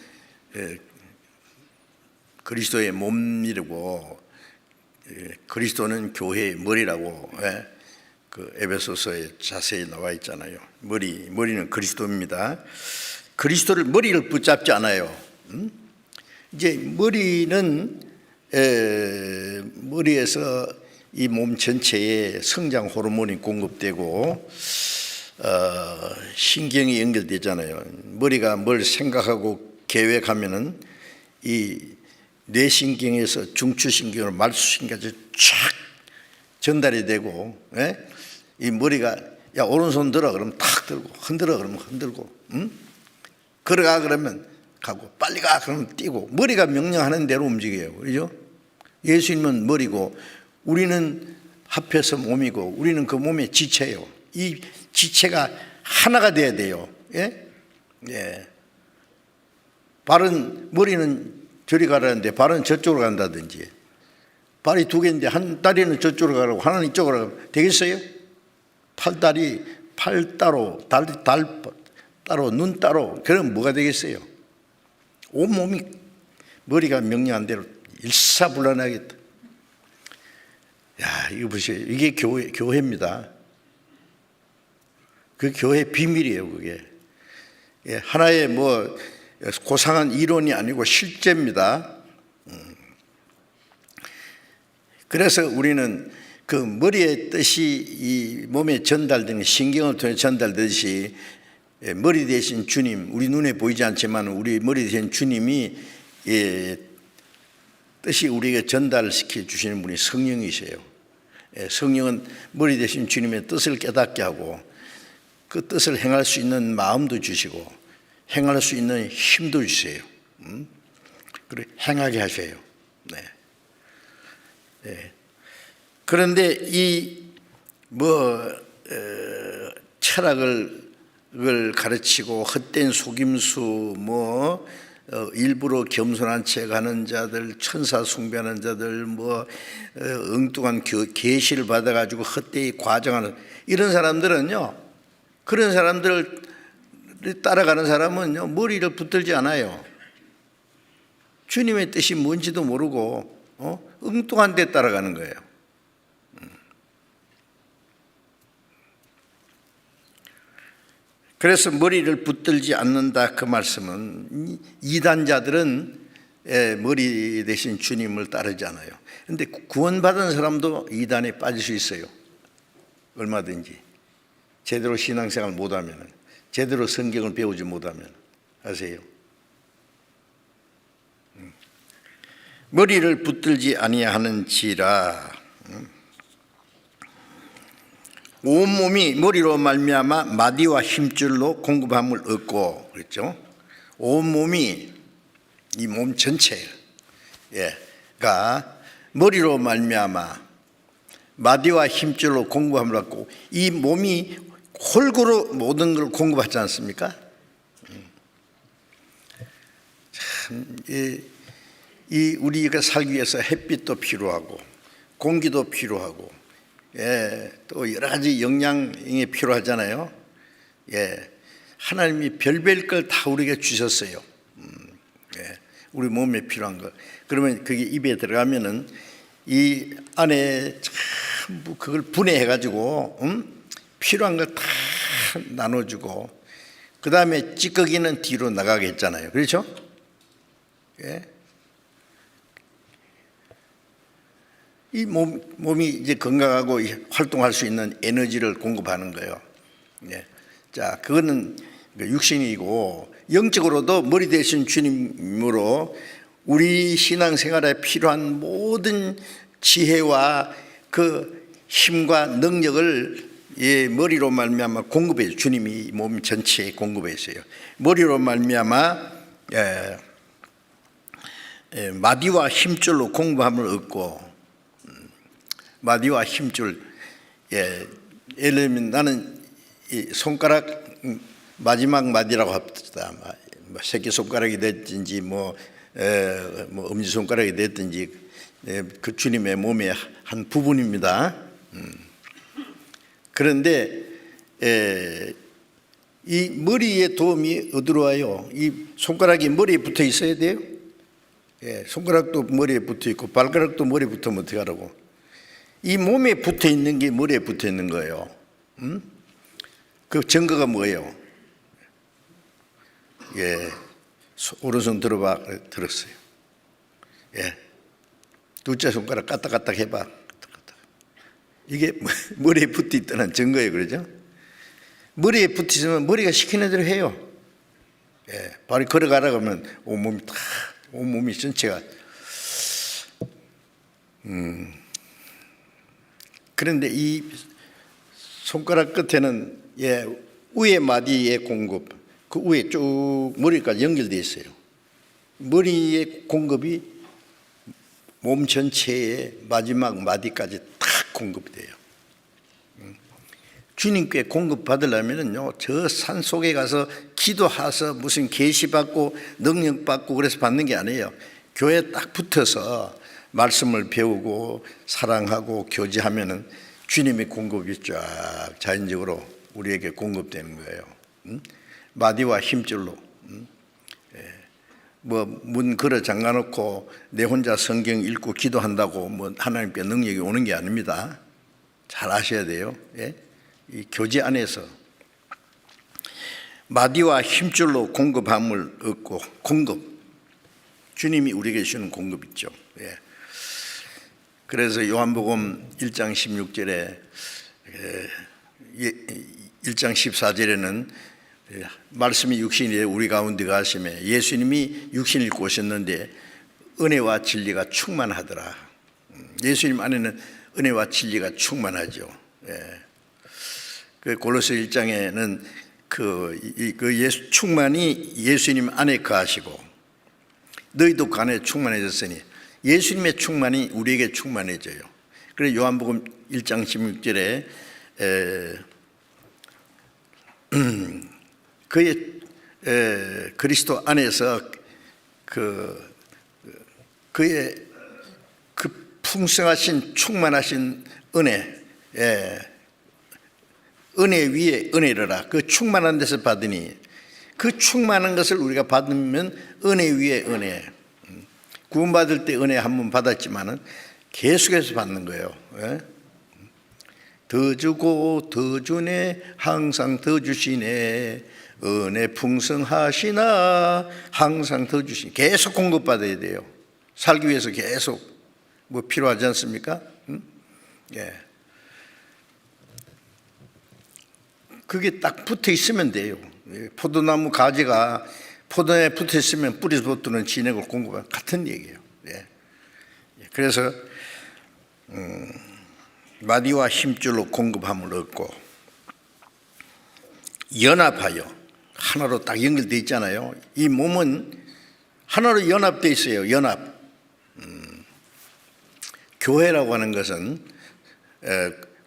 그리스도의 몸이고 그리스도는 교회의 머리라고 그 에베소서에 자세히 나와 있잖아요. 머리는 그리스도입니다. 그리스도를 머리를 붙잡지 않아요. 이제 머리는 머리에서 이 몸 전체에 성장 호르몬이 공급되고 신경이 연결되잖아요. 머리가 뭘 생각하고 계획하면은 이 뇌신경에서 중추신경으로 말수신경까지 쫙 전달이 되고, 이 머리가 야 오른손 들어 그러면 탁 들고, 흔들어 그러면 흔들고, 걸어가 그러면 가고, 빨리 가 그러면 뛰고, 머리가 명령하는 대로 움직여요. 그죠? 예수님은 머리고 우리는 합해서 몸이고, 우리는 그 몸의 지체예요. 이 지체가 하나가 돼야 돼요. 발은, 머리는 저리 가라는데 발은 저쪽으로 간다든지, 발이 두 개인데 한 다리는 저쪽으로 가라고 하나는 이쪽으로 가라고 되겠어요? 팔다리, 팔 따로, 달 따로, 눈 따로, 그럼 뭐가 되겠어요? 온몸이 머리가 명령한 대로 일사불란하겠다. 야, 이거 보세요. 이게 교회입니다. 그 교회 비밀이에요, 그게. 하나의 뭐 고상한 이론이 아니고 실제입니다. 그래서 우리는 그 머리의 뜻이 이 몸에 전달되는, 신경을 통해 전달되듯이 머리 대신 주님, 우리 눈에 보이지 않지만 우리 머리 대신 주님이 뜻이 우리에게 전달시켜 주시는 분이 성령이세요. 성령은 머리 대신 주님의 뜻을 깨닫게 하고 그 뜻을 행할 수 있는 마음도 주시고 행할 수 있는 힘도 주세요. 그리고 행하게 하세요. 그런데 이 철학을 가르치고 헛된 속임수 일부러 겸손한 체 가는 자들, 천사 숭배하는 자들, 엉뚱한 계시를 받아가지고 헛되이 과정하는 이런 사람들은요, 그런 사람들을 따라가는 사람은요, 머리를 붙들지 않아요. 주님의 뜻이 뭔지도 모르고 엉뚱한 데 따라가는 거예요. 그래서 머리를 붙들지 않는다 그 말씀은 이단자들은 머리 대신 주님을 따르지 않아요. 그런데 구원받은 사람도 이단에 빠질 수 있어요. 얼마든지 제대로 신앙생활 못하면, 제대로 성경을 배우지 못하면. 아세요? 머리를 붙들지 아니하는지라 온몸이 머리로 말미암아 마디와 힘줄로 공급함을 얻고 그랬죠. 온몸이 이 몸 전체가 머리로 말미암아 마디와 힘줄로 공급함을 얻고 이 몸이 골고루 모든 걸 공급하지 않습니까? 참, 우리가 살기 위해서 햇빛도 필요하고 공기도 필요하고 또 여러 가지 영양이 필요하잖아요. 하나님이 별별 걸 다 우리에게 주셨어요. 우리 몸에 필요한 거. 그러면 그게 입에 들어가면은 이 안에 전부 그걸 분해해가지고 필요한 걸 다 나눠주고 그 다음에 찌꺼기는 뒤로 나가게 했잖아요. 그렇죠? 이 몸이 이제 건강하고 활동할 수 있는 에너지를 공급하는 거예요. 자, 그거는 육신이고 영적으로도 머리 대신 주님으로 우리 신앙생활에 필요한 모든 지혜와 그 힘과 능력을 머리로 말미암아 공급해요. 주님이 몸 전체에 공급했어요. 머리로 말미암아 마디와 힘줄로 공급함을 얻고 마디와 힘줄 예를 들면 나는 이 손가락 마지막 마디라고 합시다. 새끼 손가락이 됐든지 엄지 손가락이 됐든지 그 주님의 몸의 한 부분입니다. 그런데 이 머리에 도움이 어디로 와요? 이 손가락이 머리에 붙어 있어야 돼요. 손가락도 머리에 붙어 있고 발가락도 머리에 붙으면 어떻게 하라고? 이 몸에 붙어 있는 게 머리에 붙어 있는 거예요. 그 증거가 뭐예요? 오른손 들어봐. 들었어요. 둘째 손가락 까딱까딱 해봐. 이게 머리에 붙어 있다는 증거예요. 그러죠? 머리에 붙어 있으면 머리가 시키는 대로 해요. 발이 걸어가라고 하면 온몸이 전체가 그런데 이 손가락 끝에는 위에 마디의 공급, 그 위에 쭉 머리까지 연결되어 있어요. 머리의 공급이 몸 전체의 마지막 마디까지 탁 공급이 돼요. 주님께 공급 받으려면요, 저 산 속에 가서 기도해서 무슨 계시 받고 능력 받고 그래서 받는 게 아니에요. 교회에 딱 붙어서 말씀을 배우고 사랑하고 교제하면은 주님의 공급이 쫙 자연적으로 우리에게 공급되는 거예요. 마디와 힘줄로. 문 걸어 잠가놓고 내 혼자 성경 읽고 기도한다고 하나님께 능력이 오는 게 아닙니다. 잘 아셔야 돼요. 이 교제 안에서 마디와 힘줄로 공급함을 얻고 공급. 주님이 우리에게 주는 공급 있죠. 그래서 요한복음 1장 16절에 1장 14절에는 말씀이 육신이 되어 우리 가운데 가심에 예수님이 육신을 입고 오셨는데 은혜와 진리가 충만하더라. 예수님 안에는 은혜와 진리가 충만하죠. 그 골로새 1장에는 충만이 예수님 안에 거하시고 너희도 그 안에 충만해졌으니 예수님의 충만이 우리에게 충만해져요. 그래서 요한복음 1장 16절에 그의 그리스도 안에서 그의 그 풍성하신 충만하신 은혜, 은혜 위에 은혜를 그 충만한 데서 받으니 그 충만한 것을 우리가 받으면 은혜 위에 은혜. 구원받을 때 은혜 한 번 받았지만은 계속해서 받는 거예요. 더 주고 더 주네 항상 더 주시네 은혜 풍성하시나 항상 더 주시네. 계속 공급받아야 돼요. 살기 위해서 계속 뭐 필요하지 않습니까? 그게 딱 붙어 있으면 돼요. 포도나무 가지가 포도에 붙어 있으면 뿌리에서 붙는 진액을 공급하는 같은 얘기예요. 그래서 마디와 힘줄로 공급함을 얻고 연합하여 하나로 딱 연결되어 있잖아요. 이 몸은 하나로 연합되어 있어요. 연합. 교회라고 하는 것은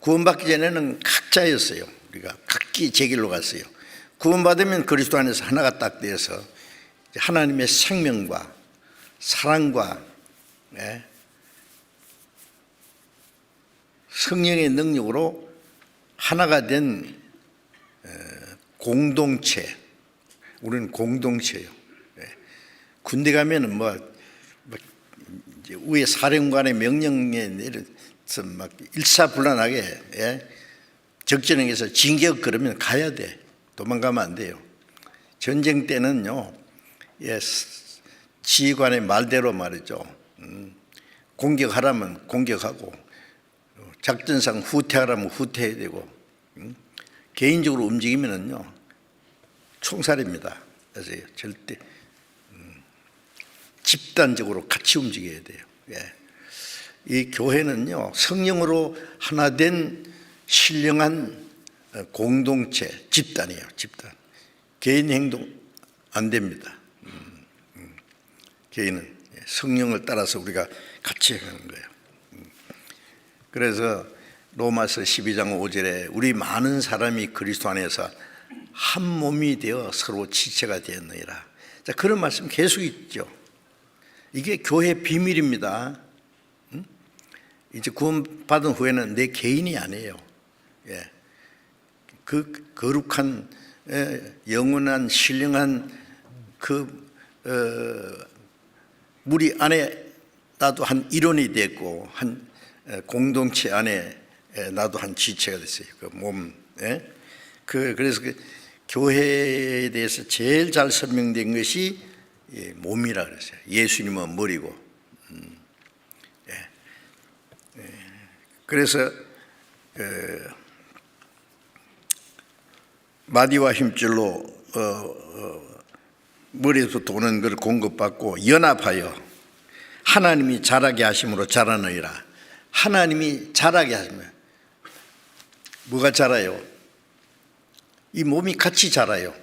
구원받기 전에는 각자였어요. 우리가 각기 제 길로 갔어요. 구원받으면 그리스도 안에서 하나가 딱 되어서 하나님의 생명과 사랑과 성령의 능력으로 하나가 된 공동체. 우리는 공동체예요. 군대 가면은 뭐 이제 위에 사령관의 명령에 내려서 막 일사불란하게 적전에서 진격 그러면 가야 돼. 도망가면 안 돼요. 전쟁 때는요, 지휘관의 말대로 말이죠. 공격하라면 공격하고, 작전상 후퇴하라면 후퇴해야 되고, 개인적으로 움직이면은요, 총살입니다. 그래서 절대 집단적으로 같이 움직여야 돼요. 이 교회는요, 성령으로 하나 된 신령한 공동체, 집단이에요. 집단. 개인 행동 안 됩니다. 개인은 성령을 따라서 우리가 같이 하는 거예요. 그래서 로마서 12장 5절에 우리 많은 사람이 그리스도 안에서 한 몸이 되어 서로 지체가 되었느니라. 자, 그런 말씀 계속 있죠. 이게 교회의 비밀입니다. 이제 구원받은 후에는 내 개인이 아니에요. 그 거룩한 영원한 신령한 그 무리 안에 나도 한 일원이 됐고 한 공동체 안에 나도 한 지체가 됐어요. 그 몸. 그래서 그 교회에 대해서 제일 잘 설명된 것이 몸이라 그랬어요. 예수님은 머리고. 그래서 마디와 힘줄로 머리에서 도는 걸 공급받고 연합하여 하나님이 자라게 하심으로 자라느니라. 하나님이 자라게 하시면 뭐가 자라요? 이 몸이 같이 자라요.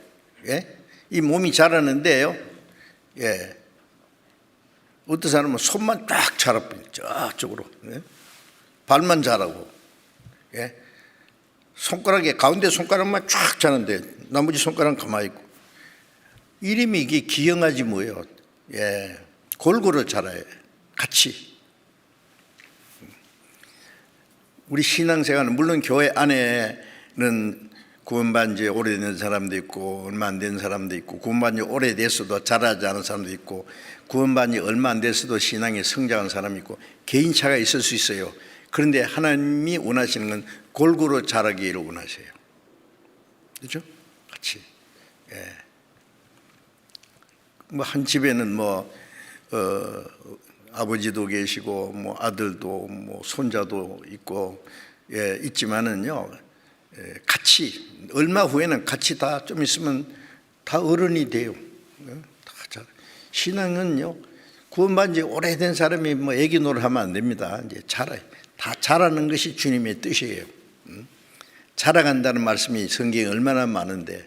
이 몸이 자라는데요. 어떤 사람은 손만 딱 자라버려요. 저쪽으로. 발만 자라고. 손가락에 가운데 손가락만 쫙 자는데 나머지 손가락은 가만히 있고. 이름이 이게 기형아지 뭐예요. 골고루 자라요. 같이. 우리 신앙생활은 물론 교회 안에는 구원받은 지 오래된 사람도 있고 얼마 안 된 사람도 있고 구원받은 지 오래됐어도 자라지 않은 사람도 있고 구원받은 지 얼마 안 됐어도 신앙이 성장한 사람이 있고 개인차가 있을 수 있어요. 그런데 하나님이 원하시는 건 골고루 자라기를 원하세요. 그렇죠? 같이. 뭐 한 집에는 아버지도 계시고 뭐 아들도 뭐 손자도 있고 있지만은요. 같이 얼마 후에는 같이 다 좀 있으면 다 어른이 돼요. 신앙은요, 구원받은 지 오래된 사람이 뭐 애기 노릇하면 안 됩니다. 이제 다 자라는 것이 주님의 뜻이에요. 자라간다는 말씀이 성경에 얼마나 많은데,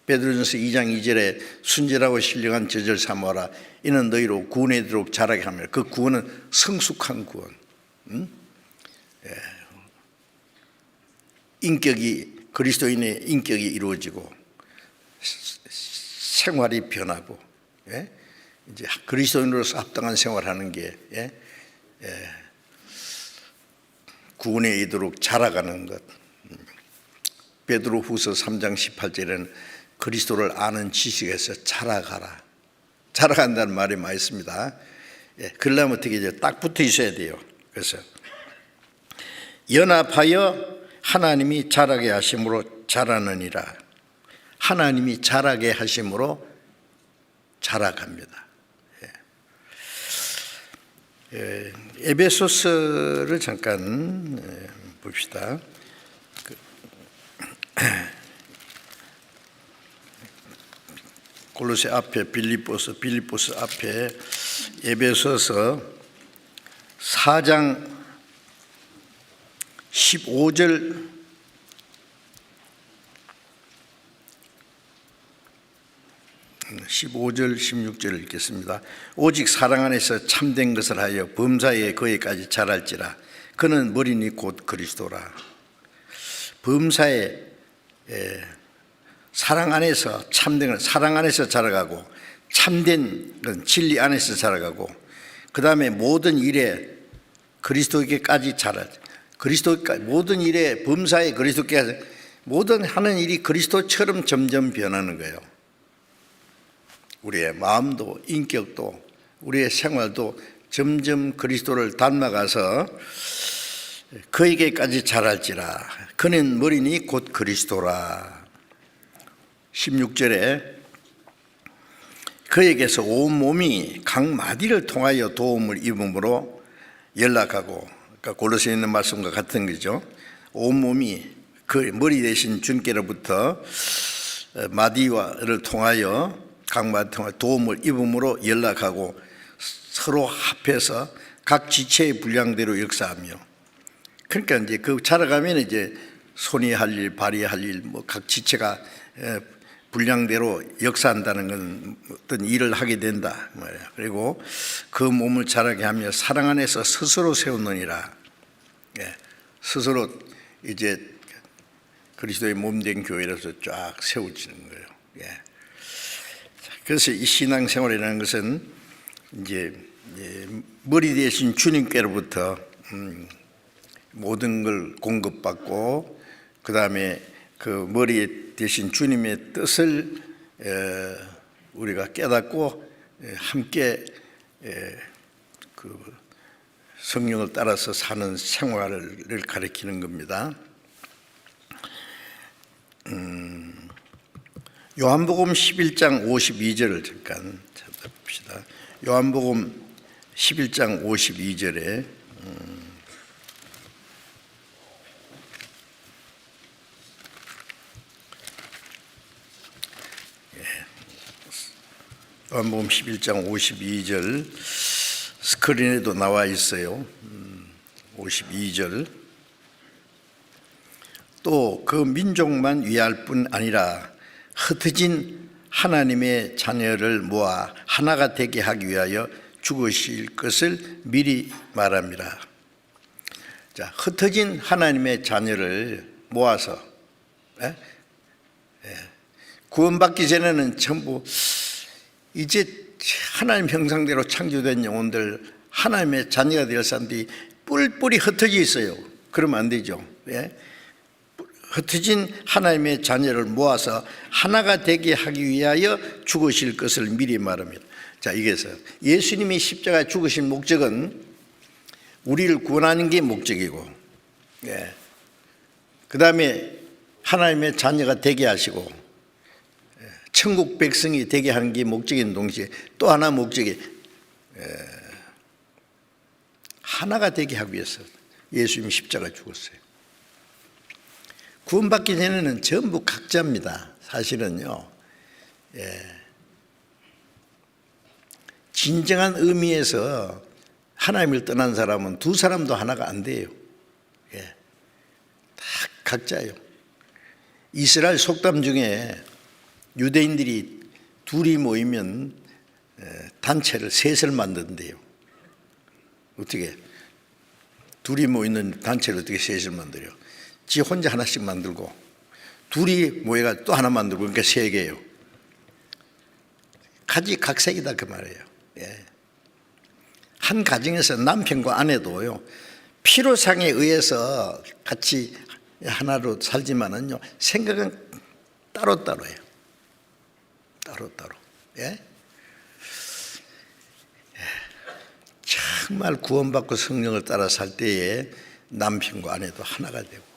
베드로전서 2장 2절에 순결하고 신령한 저절 삼아라. 이는 너희로 구원에 이르도록 자라게 하며, 그 구원은 성숙한 구원. 인격이, 그리스도인의 인격이 이루어지고 생활이 변하고, 이제 그리스도인으로서 합당한 생활하는 게 구원에 이르도록 자라가는 것. 베드로후서 3장 18절에는 그리스도를 아는 지식에서 자라가라. 자라간다는 말이 많이 있습니다. 그러려면 어떻게 이제 딱 붙어 있어야 돼요. 그래서 연합하여 하나님이 자라게 하심으로 자라느니라. 하나님이 자라게 하심으로 자라갑니다. 에베소서를 잠깐 봅시다. 골로새 앞에 빌립보서 앞에 에베소서 4장 15절 16절 읽겠습니다. 오직 사랑 안에서 참된 것을 하여 범사에 거기까지 자랄지라. 그는 머리니 곧 그리스도라. 범사에 사랑 안에서 참된 건 사랑 안에서 자라가고, 참된 건 진리 안에서 자라가고, 그 다음에 모든 일에 그리스도께까지 자라지. 그리스도까지 모든 일에 범사에 그리스도께, 모든 하는 일이 그리스도처럼 점점 변하는 거예요. 우리의 마음도 인격도 우리의 생활도 점점 그리스도를 닮아가서 그에게까지 자랄지라. 그는 머리니 곧 그리스도라. 16절에 그에게서 온 몸이 각 마디를 통하여 도움을 입음으로 연락하고, 그러니까 골로새에 있는 말씀과 같은 거죠. 온 몸이 그 머리 대신 주님께로부터 마디를 통하여 각 마디 통하여 도움을 입음으로 연락하고 서로 합해서 각 지체의 분량대로 역사하며, 그러니까 이제 그 자라가면 이제 손이 할 일, 발이 할 일, 뭐 각 지체가 분량대로 역사한다는 건 어떤 일을 하게 된다 말이에요. 그리고 그 몸을 자라게 하며 사랑 안에서 스스로 세우느니라. 스스로 이제 그리스도의 몸된 교회로서 쫙 세워지는 거예요. 그래서 이 신앙생활이라는 것은 이제 머리 대신 주님께로부터 모든 걸 공급받고, 그 다음에 그 머리 대신 주님의 뜻을 우리가 깨닫고 함께 그 성령을 따라서 사는 생활을 가리키는 겁니다. 요한복음 11장 52절을 잠깐 찾아봅시다. 요한복음 11장 52절에 요한복음 11장 52절 스크린에도 나와 있어요. 52절. 또 그 민족만 위할 뿐 아니라 흩어진 하나님의 자녀를 모아 하나가 되게 하기 위하여 죽으실 것을 미리 말합니다. 자, 흩어진 하나님의 자녀를 모아서 구원받기 전에는 전부 이제 하나님 형상대로 창조된 영혼들, 하나님의 자녀가 될 사람들이 뿔뿔이 흩어져 있어요. 그러면 안 되죠. 흩어진 하나님의 자녀를 모아서 하나가 되게 하기 위하여 죽으실 것을 미리 말합니다. 자, 이게서 예수님이 십자가에 죽으신 목적은 우리를 구원하는 게 목적이고, 그 다음에 하나님의 자녀가 되게 하시고 천국 백성이 되게 하는 게 목적인 동시에 또 하나 목적이 하나가 되게 하기 위해서 예수님이 십자가에 죽었어요. 구원받기 전에는 전부 각자입니다. 사실은요. 진정한 의미에서 하나님을 떠난 사람은 두 사람도 하나가 안 돼요. 다 각자예요. 이스라엘 속담 중에 유대인들이 둘이 모이면 단체를 셋을 만든대요. 어떻게? 둘이 모이는 단체를 어떻게 셋을 만들어요? 지 혼자 하나씩 만들고 둘이 모여가 또 하나 만들고, 그러니까 세 개예요. 가지각색이다 그 말이에요. 한 가정에서 남편과 아내도요, 필요상에 의해서 같이 하나로 살지만은요, 생각은 따로따로예요. 따로따로. 정말 구원받고 성령을 따라 살 때에 남편과 아내도 하나가 되고,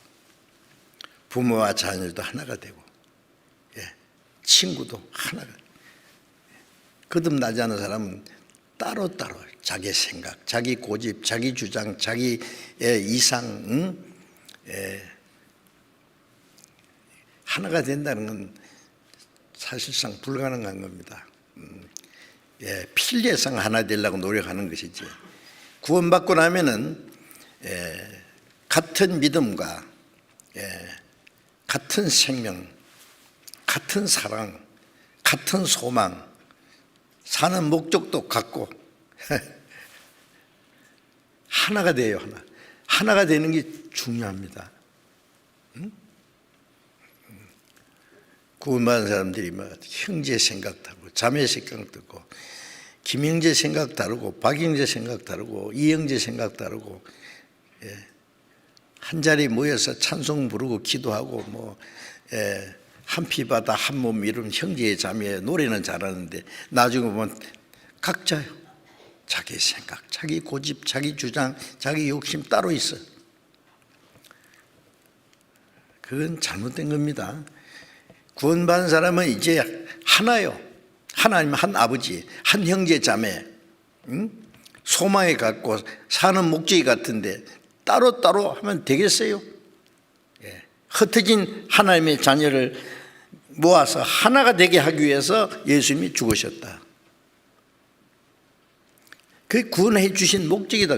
부모와 자녀도 하나가 되고, 친구도 하나가 되고. 거듭나지 않은 사람은 따로따로 자기 생각, 자기 고집, 자기 주장, 자기의 이상, 하나가 된다는 건 사실상 불가능한 겁니다. 필리에상 하나 되려고 노력하는 것이지, 구원받고 나면은 같은 믿음과 같은 생명, 같은 사랑, 같은 소망, 사는 목적도 같고 하나가 돼요. 하나가 되는 게 중요합니다. 구원받은 사람들이 막 형제 생각 다르고 자매 생각 다르고 김형제 생각 다르고 박형제 생각 다르고 이형제 생각 다르고, 한 자리 모여서 찬송 부르고 기도하고 뭐 한 피 바다 한 몸 이룬 형제의 자매 노래는 잘하는데 나중에 보면 각자요. 자기 생각, 자기 고집, 자기 주장, 자기 욕심 따로 있어. 그건 잘못된 겁니다. 구원받은 사람은 이제 하나요. 하나님 한 아버지, 한 형제 자매, 소망이 같고 사는 목적이 같은데 따로따로 하면 되겠어요? 흩어진 하나님의 자녀를 모아서 하나가 되게 하기 위해서 예수님이 죽으셨다. 그게 구원해 주신 목적이다.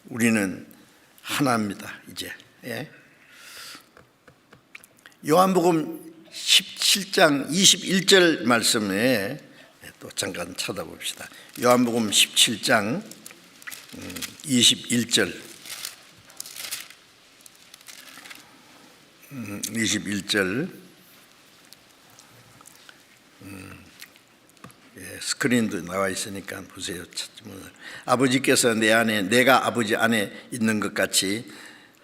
우리는 하나입니다. 이제 요한복음 17장 21절 말씀에 또 잠깐 찾아봅시다. 요한복음 17장 21절 21절 스크린도 나와 있으니까 보세요. 아버지께서 내 안에 내가 아버지 안에 있는 것 같이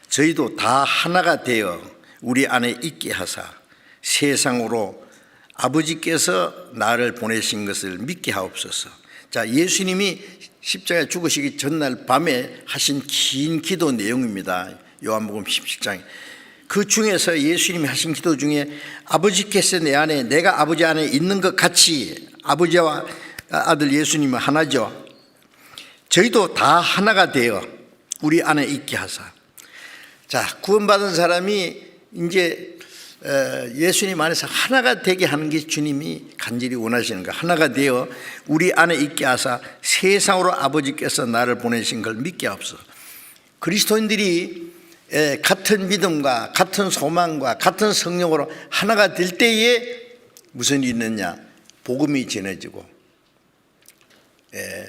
저희도 다 하나가 되어 우리 안에 있게 하사 세상으로 아버지께서 나를 보내신 것을 믿게 하옵소서. 자, 예수님이 십자가에 죽으시기 전날 밤에 하신 긴 기도 내용입니다. 요한복음 17장. 그 중에서 예수님이 하신 기도 중에 아버지께서 내 안에 내가 아버지 안에 있는 것 같이, 아버지와 아들 예수님은 하나죠. 저희도 다 하나가 되어 우리 안에 있게 하사. 자, 구원받은 사람이 이제 예수님 안에서 하나가 되게 하는 게 주님이 간절히 원하시는 거. 하나가 되어 우리 안에 있게 하사 세상으로 아버지께서 나를 보내신 걸 믿게 하옵소서. 그리스도인들이 같은 믿음과 같은 소망과 같은 성령으로 하나가 될 때에 무슨 일이 있느냐? 복음이 전해지고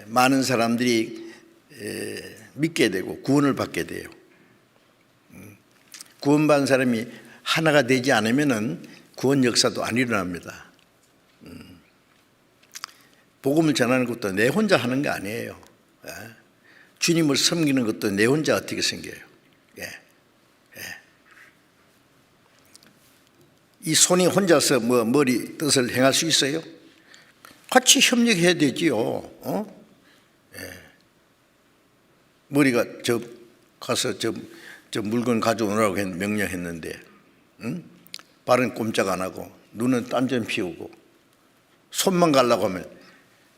많은 사람들이 믿게 되고 구원을 받게 돼요. 구원받은 사람이 하나가 되지 않으면 구원 역사도 안 일어납니다. 복음을 전하는 것도 내 혼자 하는 게 아니에요. 주님을 섬기는 것도 내 혼자 어떻게 섬겨요? 이 손이 혼자서 머리 뜻을 행할 수 있어요? 같이 협력해야 되지요. 머리가 가서 저 물건 가져오라고 명령했는데, 발은 꼼짝 안 하고 눈은 땀 좀 피우고 손만 가려고 하면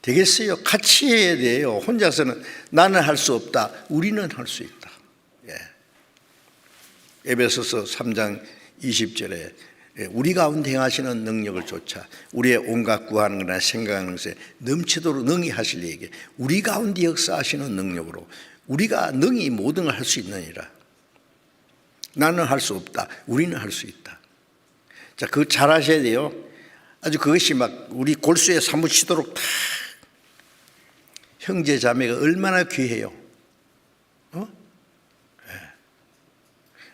되겠어요? 같이 해야 돼요. 혼자서는 나는 할 수 없다. 우리는 할 수 있다. 에베소서 3장 20절에 우리 가운데 행하시는 능력을 좇아 우리의 온갖 구하는 거나 생각하는 것에 넘치도록 능히 하실 이에게 우리 가운데 역사하시는 능력으로 우리가 능히 모든 걸 할 수 있느니라. 나는 할 수 없다. 우리는 할 수 있다. 자, 그거 잘 하셔야 돼요. 아주 그것이 막 우리 골수에 사무치도록 다 형제 자매가 얼마나 귀해요.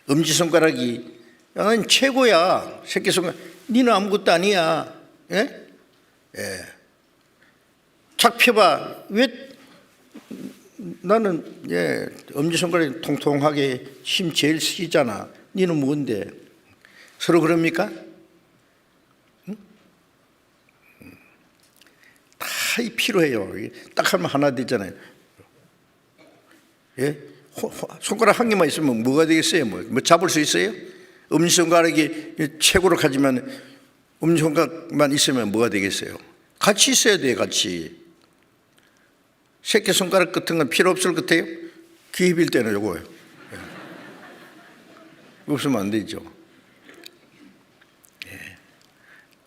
엄지손가락이 난 최고야. 새끼손가락 니는 아무것도 아니야. 예? 예. 착 펴봐. 왜 나는 엄지손가락이 통통하게 힘 제일 쓰잖아. 니는 뭔데? 서로 그럽니까? 응? 다 필요해요. 딱 하면 하나 되잖아요. 예? 손가락 한 개만 있으면 뭐가 되겠어요? 뭐 잡을 수 있어요? 엄지손가락이 최고로 가지만 엄지손가락만 있으면 뭐가 되겠어요? 같이 있어야 돼요. 같이. 새끼손가락 같은 건 필요 없을 것 같아요? 귀 빌 때는 요거예요. 없으면 안 되죠. 예.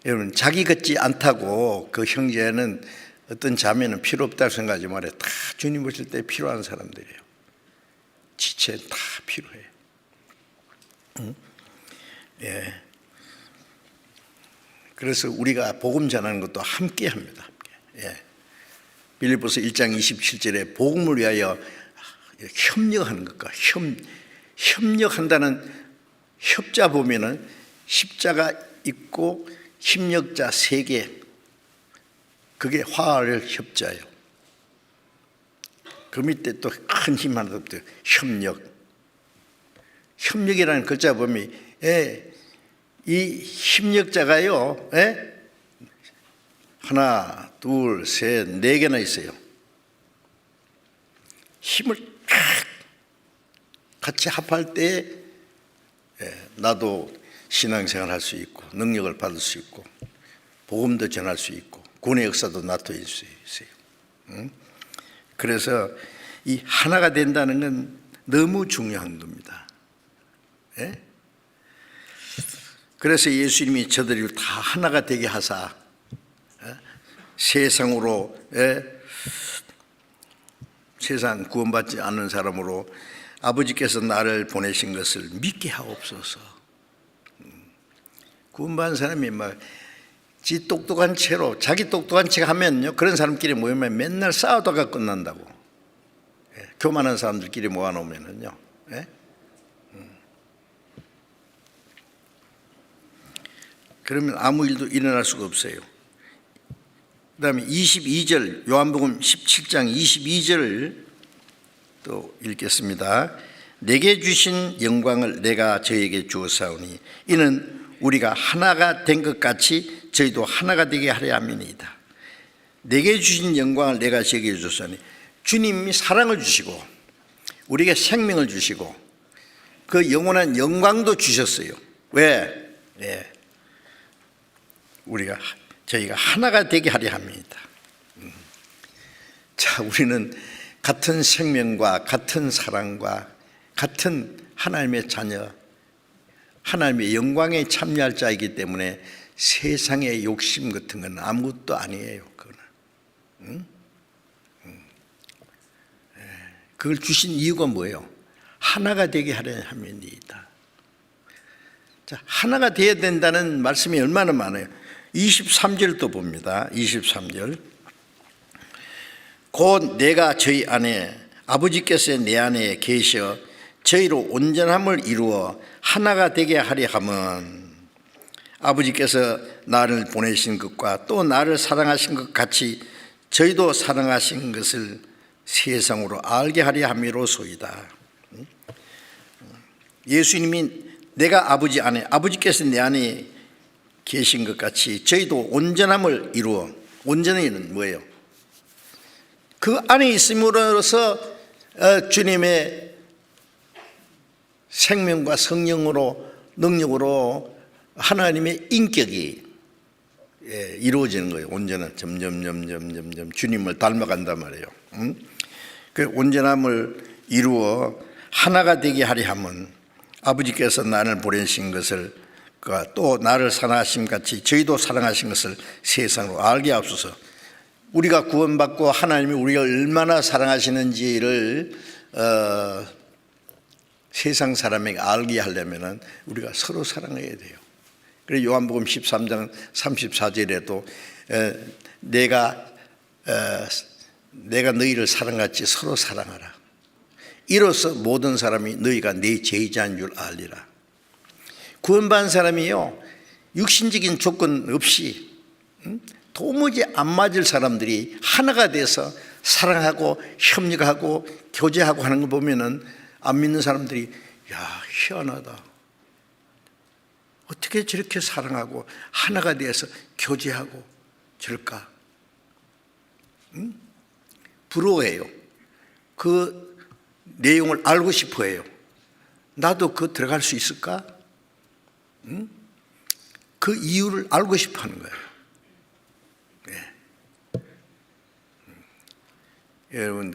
여러분 자기 같지 않다고 그 형제는 어떤 자매는 필요 없다고 생각하지 말아요. 다 주님 오실 때 필요한 사람들이에요. 지체 다 필요해. 응? 예. 그래서 우리가 복음 전하는 것도 함께 합니다. 함께. 예. 빌립보서 1장 27절에 복음을 위하여 협력하는 것과 협력한다는 협자 보면은 십자가 있고 협력자 3개, 그게 화할 협자예요. 그 밑에 또 큰 힘 하나 더 붙어요. 협력이라는 글자 보면 이 협력자가요, 하나, 둘, 셋, 4개나 있어요. 힘을 같이 합할 때 나도 신앙생활 할 수 있고 능력을 받을 수 있고 복음도 전할 수 있고 구원의 역사도 나타낼 수 있어요. 그래서 이 하나가 된다는 건 너무 중요한 겁니다. 예? 그래서 예수님이 저들을 다 하나가 되게 하사 세상으로 세상 구원받지 않는 사람으로 아버지께서 나를 보내신 것을 믿게 하옵소서. 구원받은 사람이 막 지 똑똑한 채로 자기 똑똑한 채 하면요, 그런 사람끼리 모이면 맨날 싸우다가 끝난다고. 교만한 사람들끼리 모아놓으면은요. 그러면 아무 일도 일어날 수가 없어요. 그 다음에 22절, 요한복음 17장 22절을 또 읽겠습니다. 내게 주신 영광을 내가 저에게 주었사오니 이는 우리가 하나가 된 것 같이 저희도 하나가 되게 하려 함이니이다. 내게 주신 영광을 내가 저에게 주었사오니 주님이 사랑을 주시고 우리에게 생명을 주시고 그 영원한 영광도 주셨어요. 왜? 저희가 하나가 되게 하려 합니다. 자, 우리는 같은 생명과 같은 사랑과 같은 하나님의 자녀, 하나님의 영광에 참여할 자이기 때문에 세상의 욕심 같은 건 아무것도 아니에요. 그걸 주신 이유가 뭐예요? 하나가 되게 하려 함이니이다. 자, 하나가 되어야 된다는 말씀이 얼마나 많아요. 23절도 봅니다. 23절. 곧 내가 저희 안에 아버지께서 내 안에 계셔 저희로 온전함을 이루어 하나가 되게 하려 함은 아버지께서 나를 보내신 것과 또 나를 사랑하신 것 같이 저희도 사랑하신 것을 세상으로 알게 하려 함이로소이다. 예수님이 내가 아버지 안에 아버지께서 내 안에 계신 것 같이 저희도 온전함을 이루어, 온전히는 뭐예요? 그 안에 있음으로써 주님의 생명과 성령으로 능력으로 하나님의 인격이 이루어지는 거예요. 온전한 점점 주님을 닮아간단 말이에요. 그 온전함을 이루어 하나가 되게 하려 함은 아버지께서 나를 보내신 것을 또 나를 사랑하심 같이 저희도 사랑하신 것을 세상으로 알게 하옵소서. 우리가 구원받고 하나님이 우리가 얼마나 사랑하시는지를 세상 사람에게 알게 하려면 우리가 서로 사랑해야 돼요. 그래서 요한복음 13장 34절에도 내가 너희를 사랑같이 서로 사랑하라. 이로써 모든 사람이 너희가 내 제자인 줄 알리라. 구원받은 사람이요, 육신적인 조건 없이 도무지 안 맞을 사람들이 하나가 돼서 사랑하고 협력하고 교제하고 하는 거 보면은 안 믿는 사람들이 야, 희한하다. 어떻게 저렇게 사랑하고 하나가 돼서 교제하고 저럴까? 부러워해요. 그 내용을 알고 싶어 해요. 나도 그 들어갈 수 있을까? 그 이유를 알고 싶어 하는 거예요. 네. 여러분,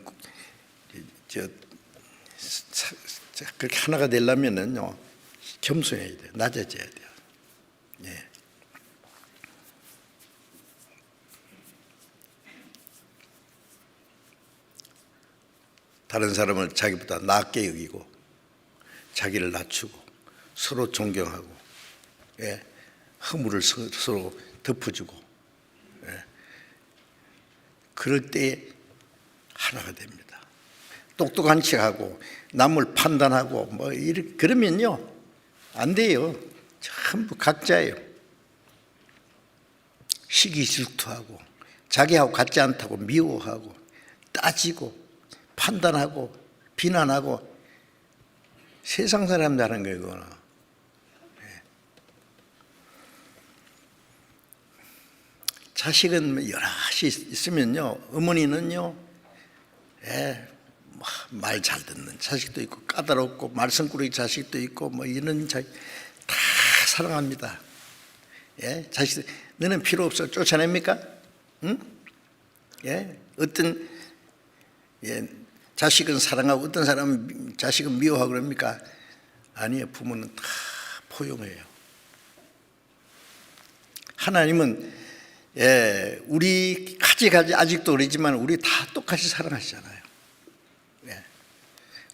그렇게 하나가 되려면은요, 겸손해야 돼요. 낮아져야 돼요. 네. 다른 사람을 자기보다 낮게 여기고 자기를 낮추고 서로 존경하고, 예, 허물을 서로 덮어주고, 예, 그럴 때 하나가 됩니다. 똑똑한 척하고 남을 판단하고 뭐 이렇게 그러면요 안 돼요. 전부 각자예요. 시기 질투하고 자기하고 같지 않다고 미워하고 따지고 판단하고 비난하고 세상 사람들 하는 거예요. 그거는. 자식은 여럿이 있으면요, 어머니는요, 말 잘 듣는 자식도 있고 까다롭고 말썽꾸러기 자식도 있고 뭐 이런 자식 다 사랑합니다. 예, 자식 너는 필요 없어 쫓아냅니까? 응? 예, 어떤 자식은 사랑하고 어떤 사람은 자식은 미워하고 그럽니까? 아니에요. 부모는 다 포용해요. 하나님은 우리 가지 아직도 그러지만 우리 다 똑같이 사랑하시잖아요.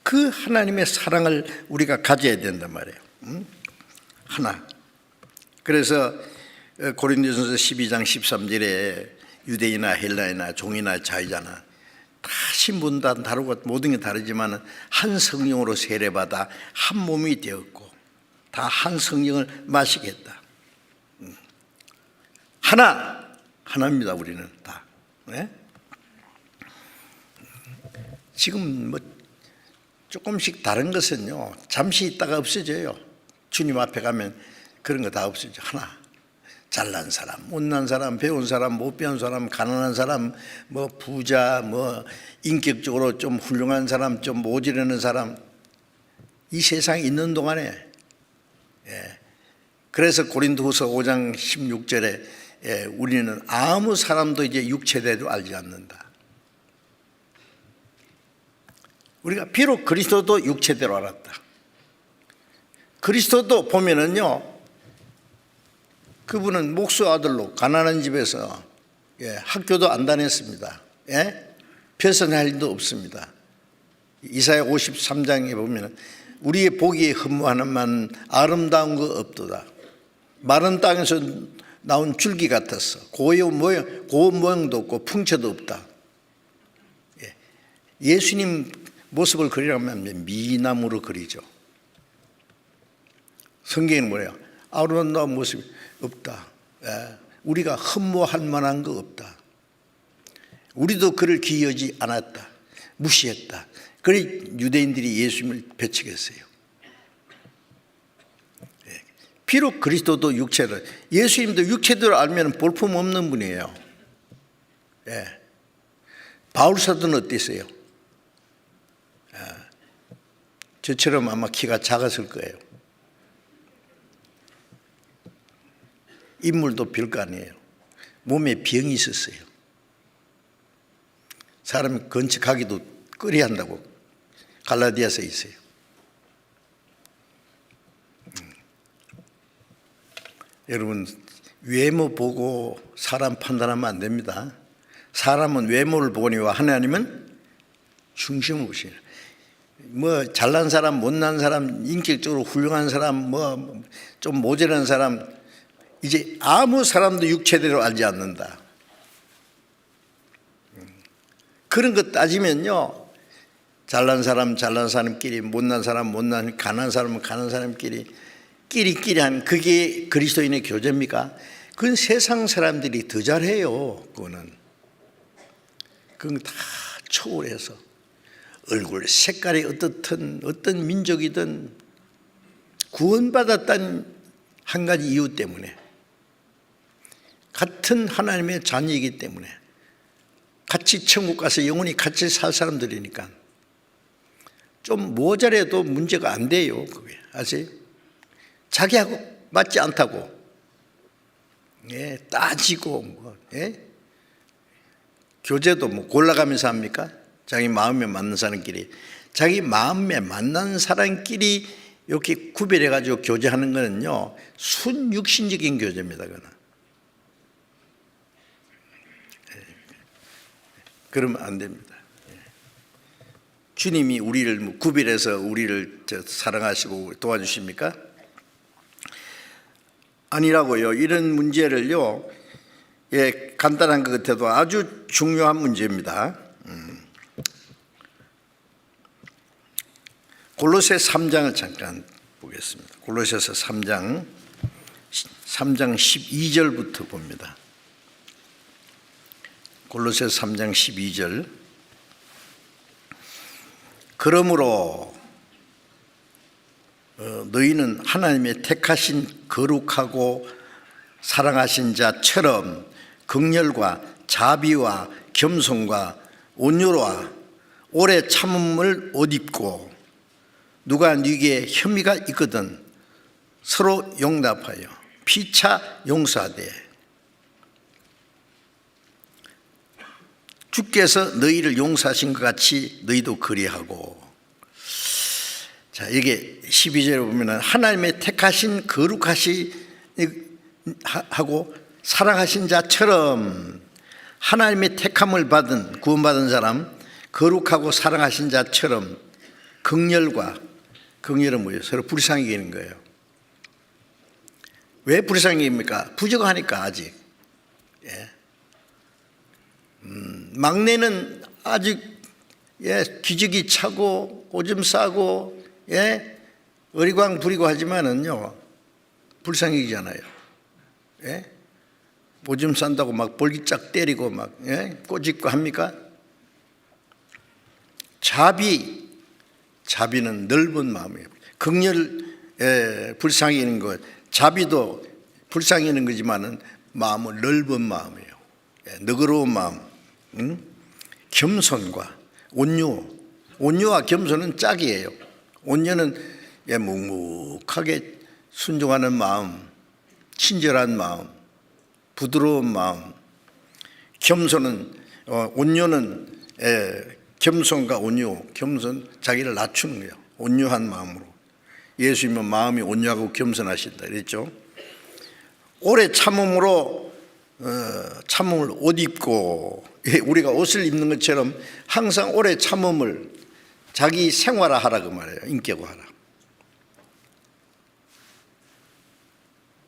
그 하나님의 사랑을 우리가 가져야 된단 말이에요. 하나. 그래서 고린도전서 12장 13절에 유대인이나 헬라이나 종이나 자유자나 다 신분 다 다르고 모든 게 다르지만 한 성령으로 세례받아 한 몸이 되었고 다 한 성령을 마시겠다. 하나입니다. 우리는 다. 네? 지금 뭐 조금씩 다른 것은요 잠시 있다가 없어져요. 주님 앞에 가면 그런 거 다 없어져. 하나. 잘난 사람, 못난 사람, 배운 사람, 못 배운 사람, 가난한 사람, 뭐 부자, 뭐 인격적으로 좀 훌륭한 사람, 좀 모자라는 사람, 이 세상에 있는 동안에, 그래서 고린도후서 5장 16절에 우리는 아무 사람도 이제 육체대로 알지 않는다. 우리가 비록 그리스도도 육체대로 알았다. 그리스도도 보면은요, 그분은 목수 아들로 가난한 집에서 학교도 안 다녔습니다. 벼슬할 일도 없습니다. 이사야 53장에 보면 우리의 보기에 흠모하는 만 아름다운 거 없도다. 마른 땅에서 나온 줄기 같았어. 고운 모양도 없고 풍채도 없다. 예수님 모습을 그리려면 미나무로 그리죠. 성경에는 뭐예요? 아름다운 모습이 없다. 우리가 흠모할 만한 거 없다. 우리도 그를 기여하지 않았다. 무시했다. 그래 유대인들이 예수님을 배척했어요. 비록 그리스도도 육체를, 예수님도 육체대로 알면 볼품 없는 분이에요. 바울 사도는 어땠어요? 저처럼 아마 키가 작았을 거예요. 인물도 별거 아니에요. 몸에 병이 있었어요. 사람이 건축하기도 꺼려한다고 갈라디아서에 있어요. 여러분, 외모 보고 사람 판단하면 안 됩니다. 사람은 외모를 보거니와 하나님은 중심을 보시는. 뭐 잘난 사람, 못난 사람, 인격적으로 훌륭한 사람, 뭐 좀 모자란 사람, 이제 아무 사람도 육체대로 알지 않는다. 그런 것 따지면요, 잘난 사람끼리, 못난 사람, 가난한 사람은 가난한 사람끼리 끼리끼리 하는, 그게 그리스도인의 교제입니까? 그건 세상 사람들이 더 잘해요. 그건 다 초월해서 얼굴 색깔이 어떻든 어떤 민족이든 구원받았다는 한 가지 이유 때문에, 같은 하나님의 자녀이기 때문에, 같이 천국 가서 영원히 같이 살 사람들이니까 좀 모자라도 문제가 안 돼요. 그게 아세요? 자기하고 맞지 않다고 따지고 교제도 뭐 골라가면서 합니까? 자기 마음에 맞는 사람끼리, 자기 마음에 맞는 사람끼리 이렇게 구별해 가지고 교제하는 거는요, 순육신적인 교제입니다. 그거는. 그러면 안 됩니다. 주님이 우리를 구별해서 우리를 사랑하시고 도와주십니까? 아니라고요. 이런 문제를요, 간단한 것 같아도 아주 중요한 문제입니다. 골로새 3장을 잠깐 보겠습니다. 골로새서 3장 12절부터 봅니다. 골로새 3장 12절. 그러므로 너희는 하나님의 택하신 거룩하고 사랑하신 자처럼 긍휼과 자비와 겸손과 온유와 오래 참음을 옷 입고, 누가 네게 혐의가 있거든 서로 용납하여 피차 용서하되, 주께서 너희를 용서하신 것 같이 너희도 그리하고. 자, 이게 12절에 보면 하나님의 택하신 거룩하시 하고 사랑하신 자처럼, 하나님의 택함을 받은 구원받은 사람, 거룩하고 사랑하신 자처럼 긍휼은 뭐예요? 서로 불쌍히 여기는 거예요. 왜 불쌍히 여깁니까? 부족하니까 아직. 막내는 아직 기저귀 차고 오줌 싸고 어리광 부리고 하지만은요, 불쌍히잖아요. 오줌 싼다고 막 볼기짝 때리고 막 꼬집고 합니까? 자비는 넓은 마음이에요. 긍휼, 불쌍히 여기는 것, 자비도 불쌍히 여기는 거지만은 마음은 넓은 마음이에요. 너그러운 마음. 겸손과 온유와 겸손은 짝이에요. 온유는 묵묵하게 순종하는 마음, 친절한 마음, 부드러운 마음. 온유는 겸손과 온유, 겸손, 자기를 낮추는 거예요. 온유한 마음으로. 예수님은 마음이 온유하고 겸손하신다 그랬죠. 오래 참음으로 참음을 옷 입고, 우리가 옷을 입는 것처럼 항상 오래 참음을 자기 생활화하라 그 말이에요. 인격화하라.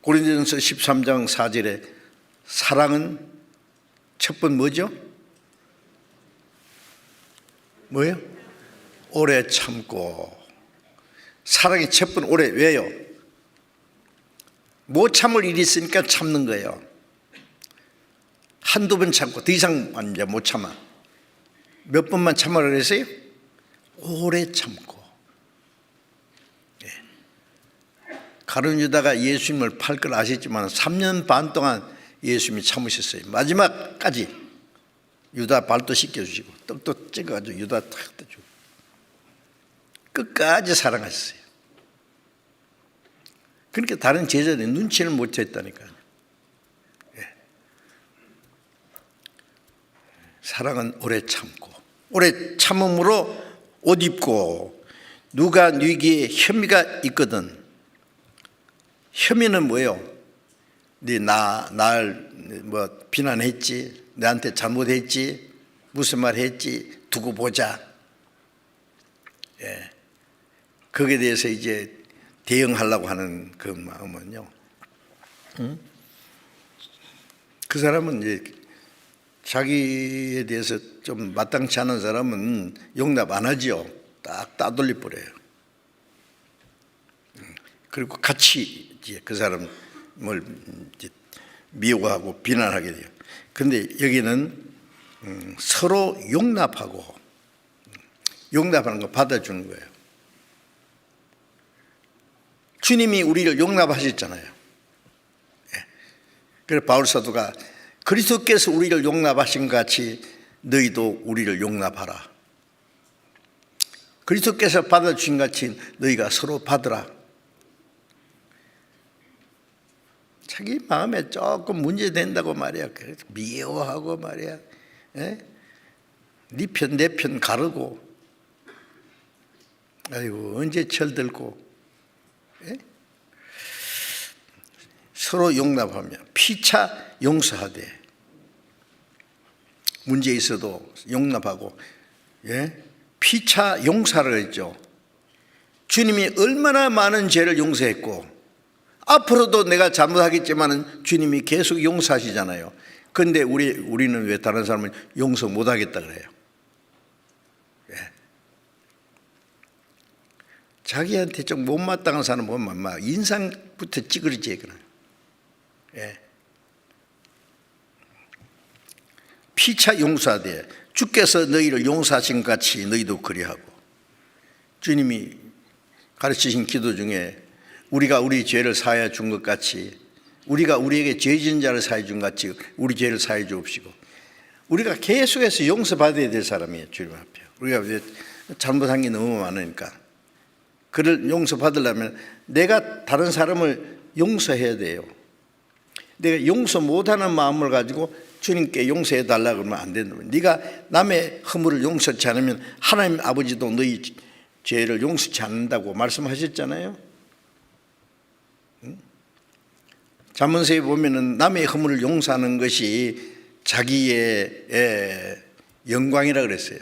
고린도전서 13장 4절에 사랑은 첫 번 뭐죠? 뭐예요? 오래 참고. 사랑이 첫 번 오래. 왜요? 못 참을 일이 있으니까 참는 거예요. 한두 번 참고 더 이상 이제 못 참아. 몇 번만 참으라 그랬어요? 오래 참고. 가룟 유다가 예수님을 팔 걸 아셨지만 3년 반 동안 예수님이 참으셨어요. 마지막까지 유다 발도 씻겨주시고 떡도 찍어가지고 유다 탁 주고 끝까지 사랑하셨어요. 그러니까 다른 제자들이 눈치를 못 챘다니까요. 사랑은 오래 참고, 오래 참음으로 옷 입고, 누가 네게 혐의가 있거든. 혐의는 뭐예요? 날 뭐 비난했지, 내한테 잘못했지, 무슨 말 했지, 두고 보자. 예. 거기에 대해서 이제 대응하려고 하는 그 마음은요. 그 사람은 이제 자기에 대해서 좀 마땅치 않은 사람은 용납 안 하지요. 딱 따돌려 버려요. 그리고 같이 이제 그 사람을 이제 미워하고 비난하게 돼요. 근데 여기는 서로 용납하고, 용납하는 거 받아주는 거예요. 주님이 우리를 용납하셨잖아요. 예. 그래서 바울 사도가 그리스도께서 우리를 용납하신 것 같이 너희도 우리를 용납하라. 그리스도께서 받아주신 것 같이 너희가 서로 받으라. 자기 마음에 조금 문제된다고 말이야. 그래서 미워하고 말이야. 예? 네 편 내 편 가르고, 아이고 언제 철들고. 예? 서로 용납하며 피차 용서하되, 문제 있어도 용납하고, 예? 피차 용서를 했죠. 주님이 얼마나 많은 죄를 용서했고 앞으로도 내가 잘못하겠지만 주님이 계속 용서하시잖아요. 그런데 우리는 왜 다른 사람을 용서 못하겠다 그래요? 예. 자기한테 좀 못마땅한 사람 보면 막 인상부터 찌그러지게 그래요. 예. 피차 용서하되 주께서 너희를 용서하신 것 같이 너희도 그리하고. 주님이 가르치신 기도 중에 우리가 우리 죄를 사하여 준 것 같이, 우리가 우리에게 죄 지은 자를 사하여 준 것 같이 우리 죄를 사하여 주옵시고. 우리가 계속해서 용서받아야 될 사람이에요. 주님 앞에 우리가 잘못한 게 너무 많으니까 그를 용서받으려면 내가 다른 사람을 용서해야 돼요. 내가 용서 못하는 마음을 가지고 주님께 용서해 달라고 그러면 안 된다. 네가 남의 허물을 용서치 않으면 하나님 아버지도 너희 죄를 용서치 않는다고 말씀하셨잖아요. 잠언서에 보면은 남의 허물을 용서하는 것이 자기의 영광이라 그랬어요.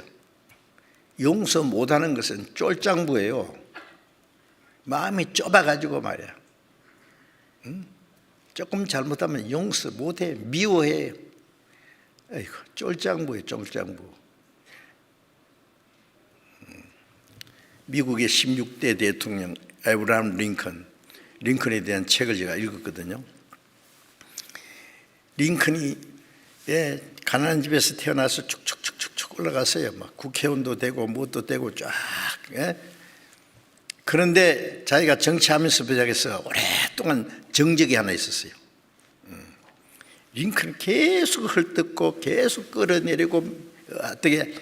용서 못하는 것은 쫄장부예요. 마음이 좁아가지고 말이야. 조금 잘못하면 용서 못해, 미워해. 아이고, 쫄장부예요, 쫄장부. 미국의 16대 대통령 에브라함 링컨에 대한 책을 제가 읽었거든요. 링컨이 가난한 집에서 태어나서 축축축축 올라갔어요. 막 국회의원도 되고 무엇도 되고 쫙. 그런데 자기가 정치하면서 시작해서 오랫동안 정적이 하나 있었어요. 링컨은 계속 헐뜯고 계속 끌어내리고 어떻게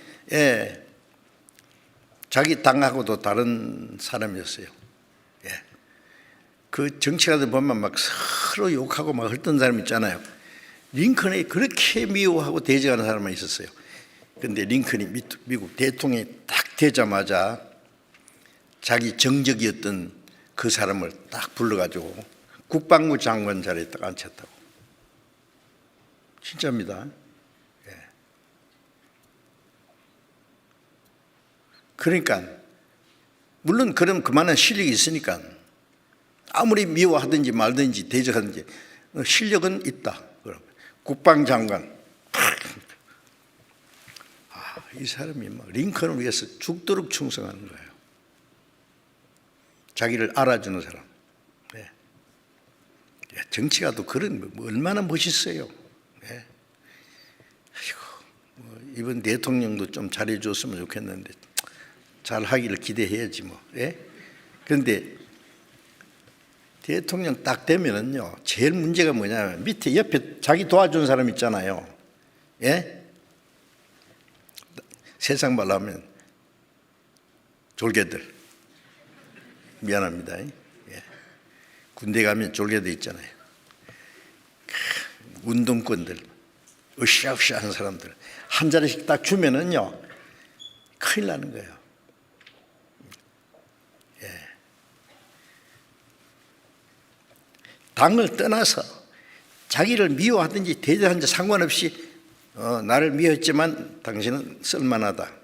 자기 당하고도 다른 사람이었어요. 그 정치가들 보면 막 서로 욕하고 막 헐뜯는 사람 있잖아요. 링컨이 그렇게 미워하고 대적하는 사람만 있었어요. 그런데 링컨이 미국 대통령이 딱 되자마자 자기 정적이었던 그 사람을 딱 불러가지고 국방부 장관 자리에 딱 앉혔다고. 진짜입니다. 그러니까 물론 그럼 그만한 실력이 있으니까 아무리 미워하든지 말든지 대적하든지 실력은 있다. 국방장관. 이 사람이 막 링컨을 위해서 죽도록 충성하는 거예요. 자기를 알아주는 사람. 정치가 또 그런 얼마나 멋있어요. 이번 대통령도 좀 잘해줬으면 좋겠는데 잘 하기를 기대해야지 뭐. 그런데 대통령 딱 되면은요, 제일 문제가 뭐냐면 밑에 옆에 자기 도와준 사람 있잖아요. 세상 말로 하면 졸개들. 미안합니다. 군대 가면 졸개들 있잖아요. 운동권들, 으쌰으쌰 하는 사람들 한 자리씩 딱 주면은요 큰일 나는 거예요. 당을 떠나서 자기를 미워하든지 대적하든지 상관없이 나를 미워했지만 당신은 쓸만하다. 다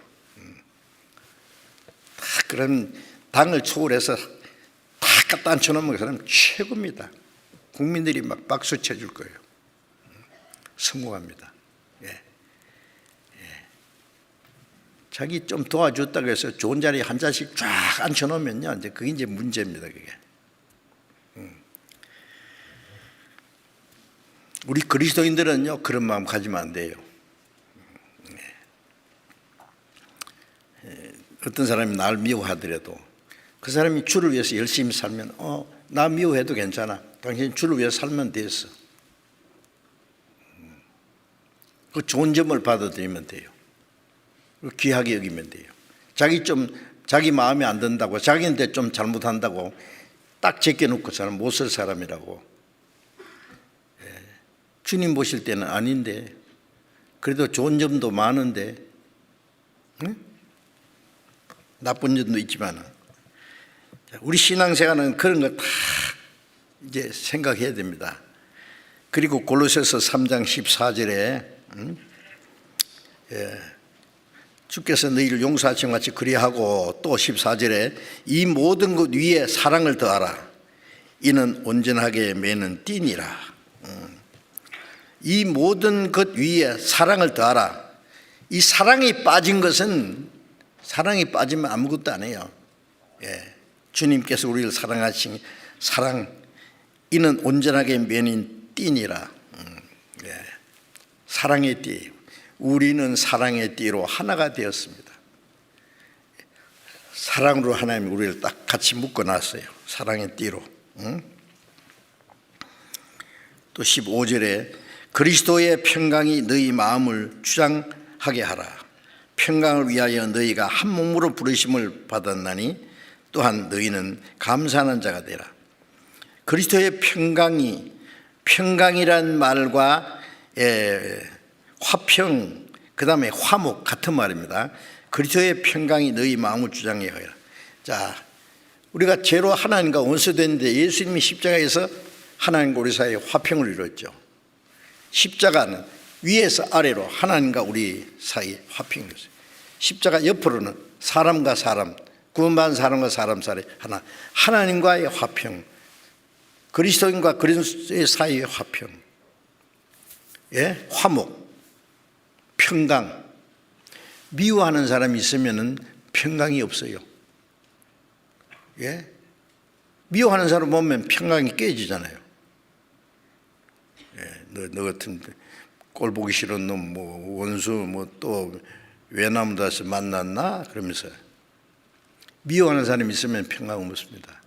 그런 당을 초월해서 다 갖다 앉혀놓으면 그 사람 최고입니다. 국민들이 막 박수 쳐줄 거예요. 성공합니다. 자기 좀 도와줬다고 해서 좋은 자리에 한 잔씩 쫙 앉혀놓으면요, 이제 그게 이제 문제입니다. 그게. 우리 그리스도인들은요, 그런 마음 가지면 안 돼요. 어떤 사람이 나를 미워하더라도 그 사람이 주를 위해서 열심히 살면 나 미워해도 괜찮아. 당신 주를 위해서 살면 됐어. 그 좋은 점을 받아들이면 돼요. 귀하게 여기면 돼요. 자기 마음에 안 든다고, 자기한테 좀 잘못한다고 딱 제껴놓고서는 못 쓸 사람이라고. 주님 보실 때는 아닌데, 그래도 좋은 점도 많은데, 응? 나쁜 점도 있지만, 우리 신앙생활은 그런 거 다 이제 생각해야 됩니다. 그리고 골로새서 3장 14절에 주께서 너희를 용서하신 같이 그리하고, 또 14절에 이 모든 것 위에 사랑을 더하라. 이는 온전하게 매는 띠니라. 이 모든 것 위에 사랑을 더하라. 이 사랑이 빠진 것은, 사랑이 빠지면 아무것도 안 해요. 주님께서 우리를 사랑하신 사랑, 이는 온전하게 매는 띠니라. 사랑의 띠. 우리는 사랑의 띠로 하나가 되었습니다. 사랑으로 하나님이 우리를 딱 같이 묶어놨어요. 사랑의 띠로. 또 15절에 그리스도의 평강이 너희 마음을 주장하게 하라. 평강을 위하여 너희가 한 몸으로 부르심을 받았나니 또한 너희는 감사하는 자가 되라. 그리스도의 평강이란 말과 화평, 그 다음에 화목 같은 말입니다. 그리스도의 평강이 너희 마음을 주장해 가라. 자, 우리가 죄로 하나님과 원수됐는데 예수님이 십자가에서 하나님과 우리 사이에 화평을 이뤘죠. 십자가는 위에서 아래로 하나님과 우리 사이에 화평이 있어요. 십자가 옆으로는 사람과 사람, 구원받은 사람과 사람 사이에 하나님과의 화평, 그리스도인과 그리스도의 사이의 화평, 화목, 평강. 미워하는 사람이 있으면 평강이 없어요. 미워하는 사람 보면 평강이 깨지잖아요. 너 같은 꼴 보기 싫은 놈, 원수, 또 외나무 다시 만났나? 그러면서 미워하는 사람이 있으면 평강 없습니다.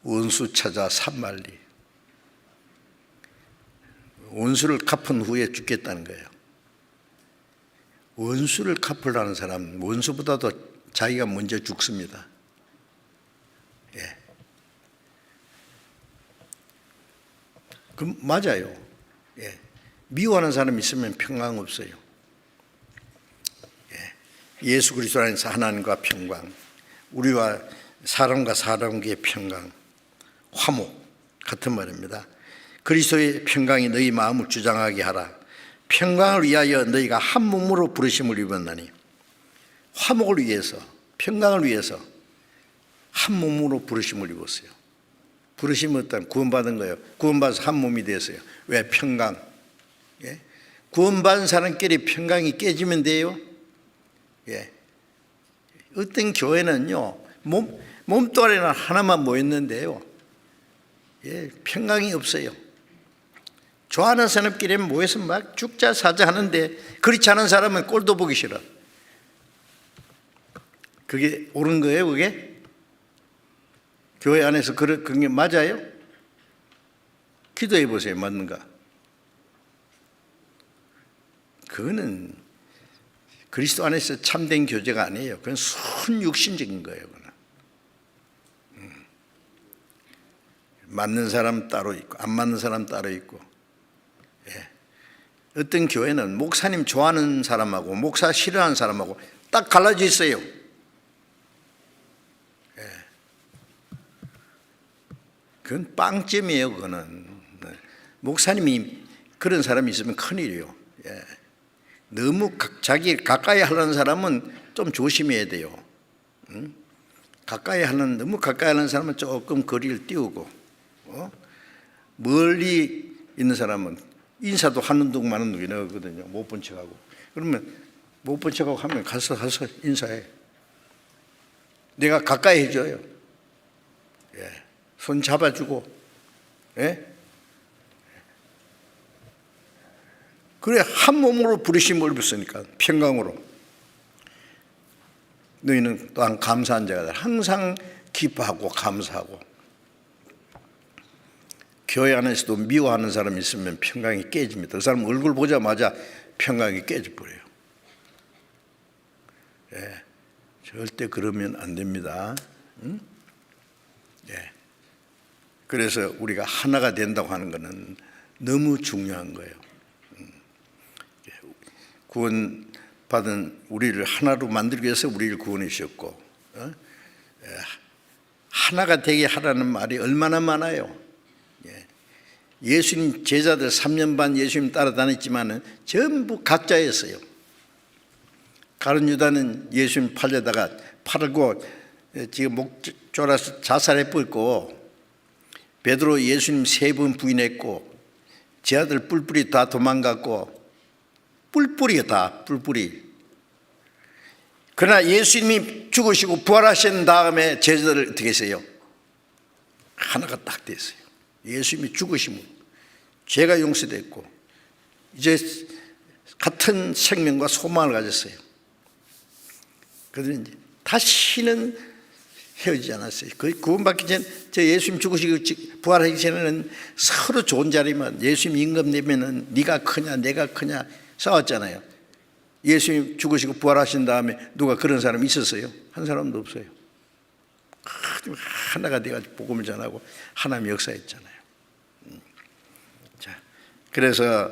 원수 찾아 산말리. 원수를 갚은 후에 죽겠다는 거예요. 원수를 갚으려는 사람은 원수보다도 자기가 먼저 죽습니다. 그 맞아요. 미워하는 사람이 있으면 평강 없어요. 예수 그리스도 안에서 하나님과 평강, 우리와 사람과 사람과의 평강, 화목 같은 말입니다. 그리스도의 평강이 너희 마음을 주장하게 하라. 평강을 위하여 너희가 한 몸으로 부르심을 입었나니. 화목을 위해서, 평강을 위해서 한 몸으로 부르심을 입었어요. 부르심은 어떤 구원받은 거예요. 구원받아서 한 몸이 됐어요. 왜? 평강. 구원받은 사람끼리 평강이 깨지면 돼요. 어떤 교회는요, 몸뚱아리는 하나만 모였는데요, 평강이 없어요. 좋아하는 사람끼리 모여서 막 죽자 사자 하는데 그렇지 않은 사람은 꼴도 보기 싫어. 그게 옳은 거예요, 그게? 교회 안에서 그게 맞아요? 기도해 보세요, 맞는가? 그거는 그리스도 안에서 참된 교제가 아니에요. 그건 순육신적인 거예요. 그건. 맞는 사람 따로 있고 안 맞는 사람 따로 있고. 어떤 교회는 목사님 좋아하는 사람하고 목사 싫어하는 사람하고 딱 갈라져 있어요. 그건 빵점이에요. 그거는 목사님이 그런 사람이 있으면 큰일이에요. 예. 너무 자기 가까이 하려는 사람은 좀 조심해야 돼요. 너무 가까이 하는 사람은 조금 거리를 띄우고, 멀리 있는 사람은 인사도 하는 둥 마는 둥이 나거든요. 못 본 척하고. 그러면 못 본 척하고 하면 가서 인사해. 내가 가까이 해줘요. 예. 손 잡아주고, 예? 그래, 한 몸으로 부르심을 입었으니까, 평강으로. 너희는 또한 감사한 자가 되라. 항상 기뻐하고 감사하고. 교회 안에서도 미워하는 사람이 있으면 평강이 깨집니다. 그 사람 얼굴 보자마자 평강이 깨져버려요. 예, 절대 그러면 안 됩니다. 응? 예. 그래서 우리가 하나가 된다고 하는 것은 너무 중요한 거예요. 구원받은 우리를 하나로 만들기 위해서 우리를 구원해 주셨고, 하나가 되게 하라는 말이 얼마나 많아요. 예수님 제자들 3년 반 예수님 따라다녔지만 전부 각자였어요. 가룟 유다는 예수님 팔려다가 팔고 지금 목 졸아서 자살해 버렸고, 베드로 예수님 3번 부인했고, 제 아들 뿔뿔이 다 도망갔고, 뿔뿔이요, 다 뿔뿔이. 그러나 예수님이 죽으시고 부활하신 다음에 제자들 어떻게 했어요? 하나가 딱 됐어요. 예수님이 죽으심으로 죄가 용서됐고 이제 같은 생명과 소망을 가졌어요. 그래서 이제 다시는 헤어지지 않았어요. 거의 구원받기 전, 예수님 죽으시고 부활하기 전에는 서로 좋은 자리만, 예수님 임금 내면은 네가 크냐 내가 크냐 싸웠잖아요. 예수님 죽으시고 부활하신 다음에 누가 그런 사람이 있었어요? 한 사람도 없어요. 하나가 돼가지고 복음을 전하고 하나님 역사했잖아요. 자, 그래서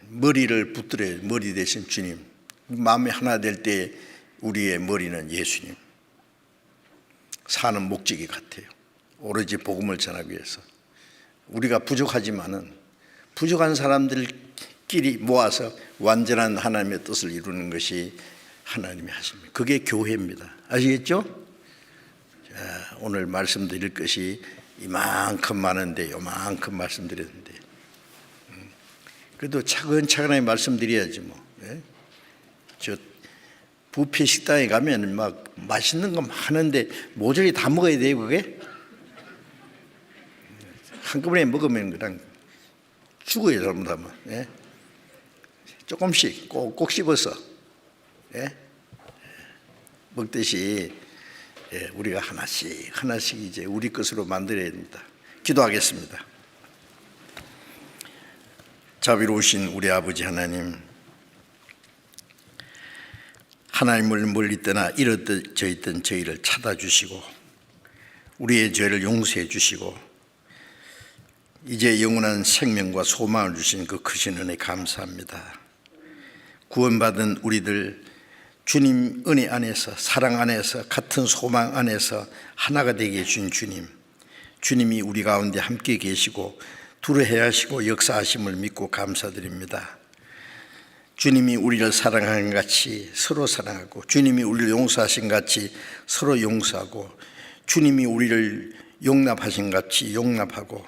머리를 붙들어요. 머리 대신 주님. 마음이 하나 될 때 우리의 머리는 예수님. 사는 목적이 같아요. 오로지 복음을 전하기 위해서. 우리가 부족하지만은 부족한 사람들끼리 모아서 완전한 하나님의 뜻을 이루는 것이 하나님이 하십니다. 그게 교회입니다. 아시겠죠? 자, 오늘 말씀드릴 것이 이만큼 많은데 요만큼 말씀드렸는데, 그래도 차근차근하게 말씀드려야지 뭐. 예? 저 뷔페 식당에 가면 막 맛있는 거 많은데 모조리 다 먹어야 돼요. 그게 한꺼번에 먹으면 그냥 죽어요. 잘못하면. 예? 조금씩 꼭꼭 씹어서, 예? 먹듯이, 예, 우리가 하나씩 이제 우리 것으로 만들어야 됩니다. 기도하겠습니다. 자비로우신 우리 아버지 하나님, 하나님을 멀리 떠나 잃어져 있던 저희를 찾아주시고 우리의 죄를 용서해 주시고 이제 영원한 생명과 소망을 주신 그 크신 은혜 감사합니다. 구원받은 우리들 주님 은혜 안에서, 사랑 안에서, 같은 소망 안에서 하나가 되게 해준 주님, 주님이 우리 가운데 함께 계시고 두루해하시고 역사하심을 믿고 감사드립니다. 주님이 우리를 사랑하는 같이 서로 사랑하고, 주님이 우리를 용서하신 같이 서로 용서하고, 주님이 우리를 용납하신 같이 용납하고,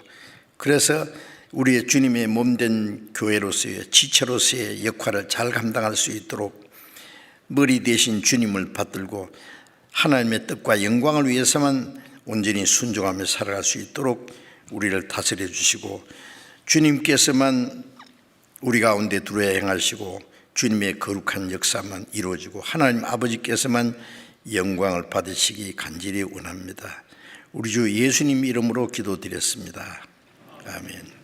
그래서 우리의 주님의 몸된 교회로서의 지체로서의 역할을 잘 감당할 수 있도록 머리 대신 주님을 받들고 하나님의 뜻과 영광을 위해서만 온전히 순종하며 살아갈 수 있도록 우리를 다스려 주시고, 주님께서만 우리 가운데 들어야 행하시고 주님의 거룩한 역사만 이루어지고 하나님 아버지께서만 영광을 받으시기 간절히 원합니다. 우리 주 예수님 이름으로 기도드렸습니다. 아멘.